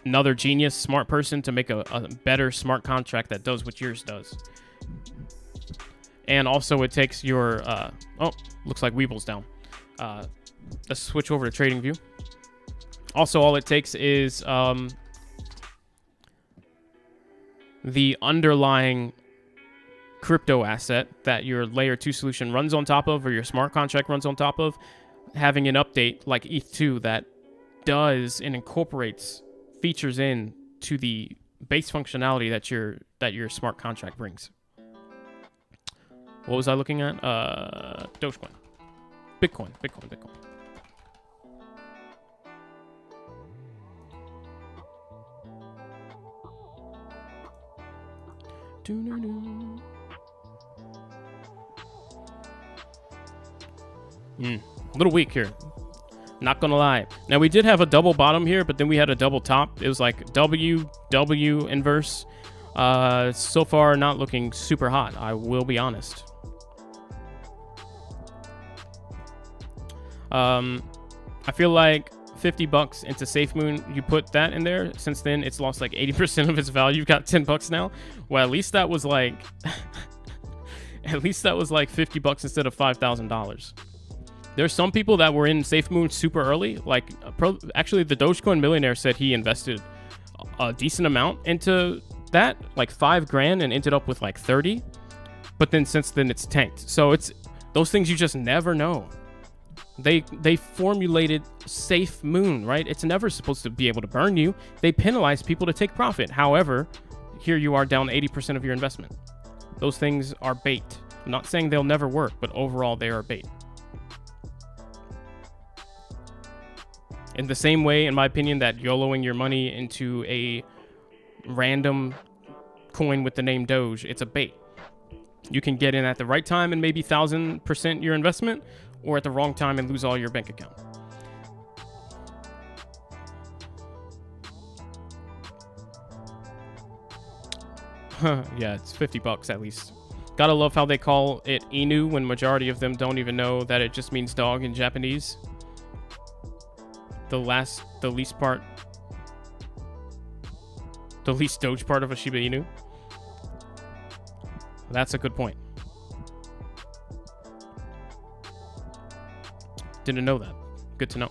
another genius, smart person, to make a better smart contract that does what yours does. And also it takes your, oh, looks like Webull's down. Let's switch over to TradingView. Also, all it takes is the underlying crypto asset that your layer 2 solution runs on top of, or your smart contract runs on top of, having an update like ETH2 that does and incorporates features in to the base functionality that your smart contract brings. What was I looking at? Dogecoin. Bitcoin. A little weak here. Not gonna lie. Now, we did have a double bottom here, but then we had a double top. It was like W, W inverse. So far, not looking super hot, I will be honest. I feel like $50 into SafeMoon, you put that in there. Since then, it's lost like 80% of its value. You've got $10 now. Well, at least that was like, at least that was like $50 instead of $5,000. There's some people that were in SafeMoon super early. Like, actually, the Dogecoin millionaire said he invested a decent amount into that, like $5,000, and ended up with like 30. But then since then, it's tanked. So it's those things you just never know. They formulated SafeMoon, right? It's never supposed to be able to burn you. They penalize people to take profit. However, here you are down 80% of your investment. Those things are bait. I'm not saying they'll never work, but overall they are bait. In the same way, in my opinion, that YOLOing your money into a random coin with the name Doge, it's a bait. You can get in at the right time and maybe 1,000% your investment, or at the wrong time and lose all your bank account. Yeah, it's $50 at least. Gotta love how they call it Inu when majority of them don't even know that it just means dog in Japanese. The least Doge part of a Shiba Inu. That's a good point. Didn't know that. Good to know.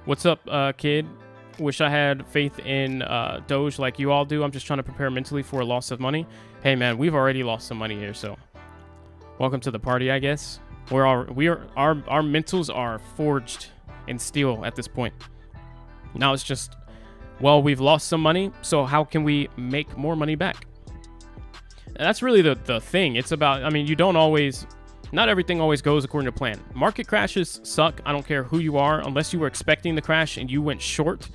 What's up, kid? Wish I had faith in Doge like you all do. I'm just trying to prepare mentally for a loss of money. Hey, man, we've already lost some money here, so welcome to the party, I guess. Our mentals are forged in steel at this point. Now it's just, well, we've lost some money, so how can we make more money back? And that's really the thing. It's about, I mean, you don't always... Not everything always goes according to plan. Market crashes suck. I don't care who you are. Unless you were expecting the crash and you went short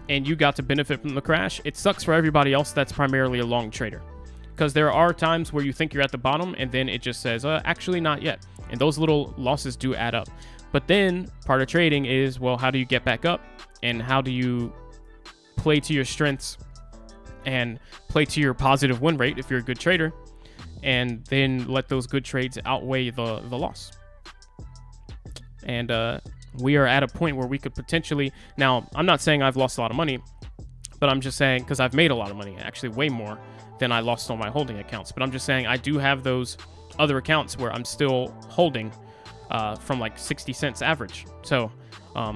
and you got to benefit from the crash, it sucks for everybody else that's primarily a long trader. Because there are times where you think you're at the bottom and then it just says, actually not yet. And those little losses do add up. But then part of trading is, well, how do you get back up? And how do you play to your strengths and play to your positive win rate if you're a good trader? And then let those good trades outweigh the loss. And we are at a point where we could potentially... Now, I'm not saying I've lost a lot of money, but I'm just saying, because I've made a lot of money, actually way more than I lost on my holding accounts. But I'm just saying I do have those other accounts where I'm still holding from like 60 cents average. So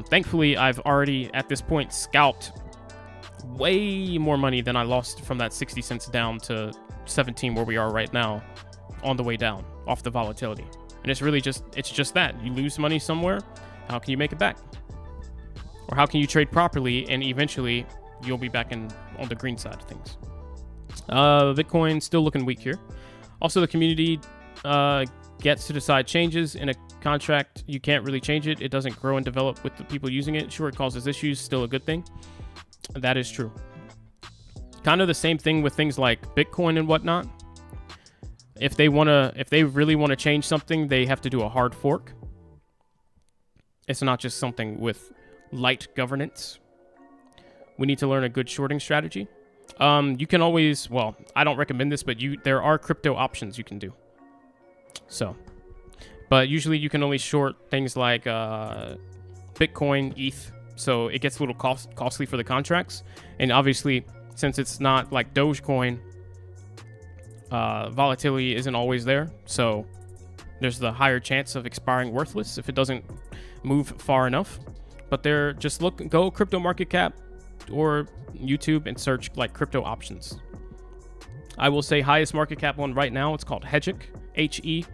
thankfully, I've already, at this point, scalped way more money than I lost from that 60 cents down to 17 where we are right now on the way down off the volatility. And it's really just that you lose money somewhere. How can you make it back? Or how can you trade properly and eventually you'll be back on the green side of things? Bitcoin still looking weak here. Also, the community gets to decide changes in a contract. You can't really change it. It doesn't grow and develop with the people using it. Sure, it causes issues. Still a good thing. That is true. Kind of the same thing with things like Bitcoin and whatnot. If they really want to change something, they have to do a hard fork. It's not just something with light governance. We need to learn a good shorting strategy. You can always, well, I don't recommend this, but there are crypto options you can do. So, but usually you can only short things like Bitcoin, ETH. So it gets a little costly for the contracts. And obviously, since it's not like Dogecoin, volatility isn't always there. So there's the higher chance of expiring worthless if it doesn't move far enough. But go crypto market cap or YouTube and search like crypto options. I will say highest market cap one right now. It's called Hegic, Hegic,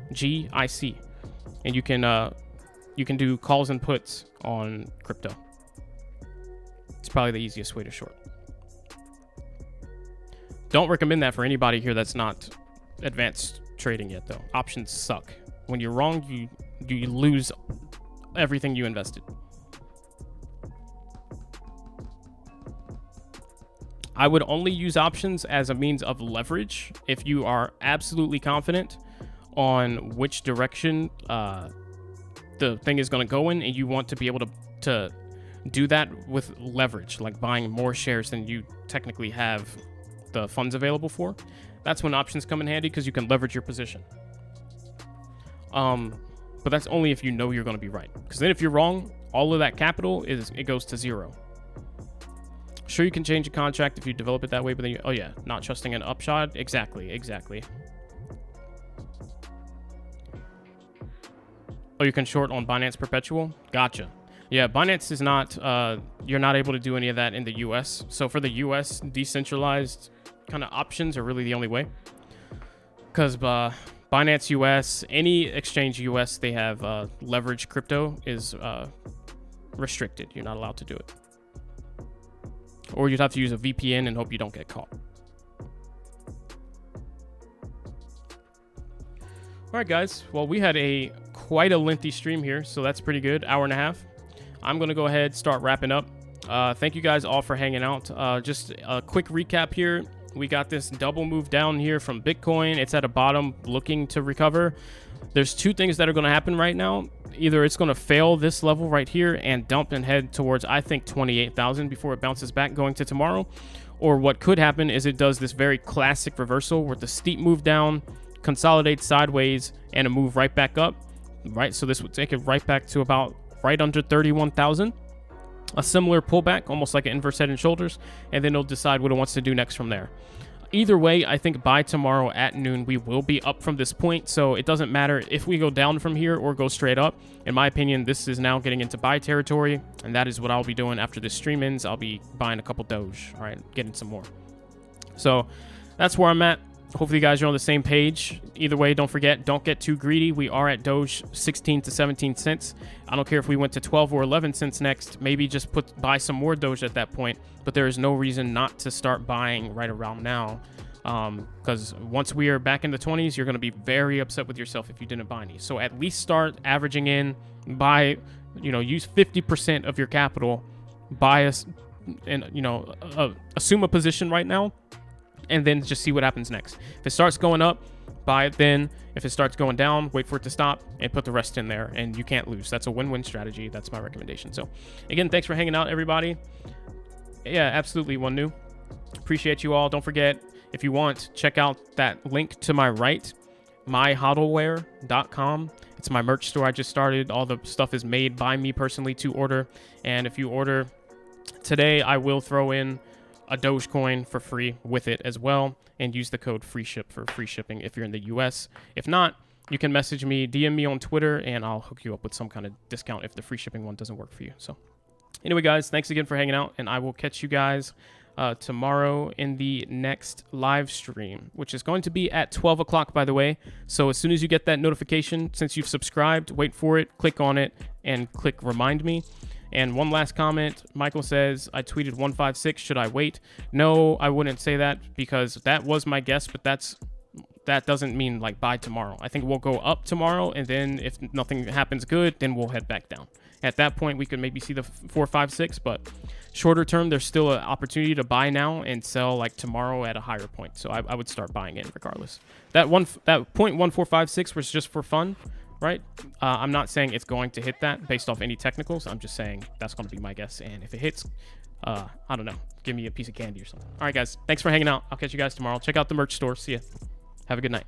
and you can do calls and puts on crypto. It's probably the easiest way to short. Don't recommend that for anybody here that's not advanced trading yet, though. Options suck. When you're wrong, you lose everything you invested. I would only use options as a means of leverage if you are absolutely confident on which direction the thing is going to go in, and you want to be able to do that with leverage, like buying more shares than you technically have the funds available for. That's when options come in handy, because you can leverage your position. But that's only if you know you're going to be right, because then if you're wrong, all of that capital goes to zero. Sure, you can change a contract if you develop it that way, but then not trusting an upshot. Exactly. Oh, you can short on Binance Perpetual? Gotcha. Yeah, Binance is not, you're not able to do any of that in the US. So for the US, decentralized kind of options are really the only way. Because Binance US, any exchange US, they have leverage crypto is restricted. You're not allowed to do it. Or you'd have to use a VPN and hope you don't get caught. All right, guys. Well, we had quite a lengthy stream here, so that's pretty good. Hour and a half. I'm going to go ahead, start wrapping up. Thank you guys all for hanging out. Just a quick recap here. We got this double move down here from Bitcoin. It's at a bottom looking to recover. There's two things that are going to happen right now. Either it's going to fail this level right here and dump and head towards, I think, 28,000 before it bounces back going to tomorrow. Or what could happen is it does this very classic reversal with the steep move down, consolidates sideways, and a move right back up. Right, so this would take it right back to about right under 31,000. A similar pullback, almost like an inverse head and shoulders, and then it'll decide what it wants to do next from there. Either way, I think by tomorrow at noon, we will be up from this point, so it doesn't matter if we go down from here or go straight up. In my opinion, this is now getting into buy territory, and that is what I'll be doing after this stream ends. I'll be buying a couple Doge, all right, getting some more. So that's where I'm at. Hopefully you guys are on the same page. Either way, don't forget, don't get too greedy. We are at Doge 16 to 17 cents. I don't care if we went to 12 or 11 cents next. Maybe just buy some more Doge at that point. But there is no reason not to start buying right around now. Because once we are back in the 20s, you're going to be very upset with yourself if you didn't buy any. So at least start averaging in, buy, use 50% of your capital, buy us, and, assume a position right now. And then just see what happens next. If it starts going up, buy it then. If it starts going down, wait for it to stop and put the rest in there, and you can't lose. That's a win-win strategy. That's my recommendation. So again, thanks for hanging out, everybody. Yeah, absolutely. One new. Appreciate you all. Don't forget, if you want, check out that link to my right, myhodlware.com. It's my merch store I just started. All the stuff is made by me personally to order. And if you order today, I will throw in a Dogecoin for free with it as well, and use the code FREESHIP for free shipping if you're in the US. If not, you can message me, DM me on Twitter, and I'll hook you up with some kind of discount if the free shipping one doesn't work for you. So anyway, guys, thanks again for hanging out, and I will catch you guys tomorrow in the next live stream, which is going to be at 12 o'clock, by the way. So as soon as you get that notification, since you've subscribed, wait for it, click on it, and click remind me. And one last comment, Michael says, I tweeted 156, should I wait? No, I wouldn't say that, because that was my guess, but that doesn't mean like buy tomorrow. I think we'll go up tomorrow, and then if nothing happens good, then we'll head back down. At that point, we could maybe see the 456, but shorter term, there's still an opportunity to buy now and sell like tomorrow at a higher point. So I would start buying it regardless. That 0.1456 was just for fun, right? I'm not saying it's going to hit that based off any technicals. I'm just saying that's going to be my guess. And if it hits, I don't know, give me a piece of candy or something. All right, guys, thanks for hanging out. I'll catch you guys tomorrow. Check out the merch store. See ya. Have a good night.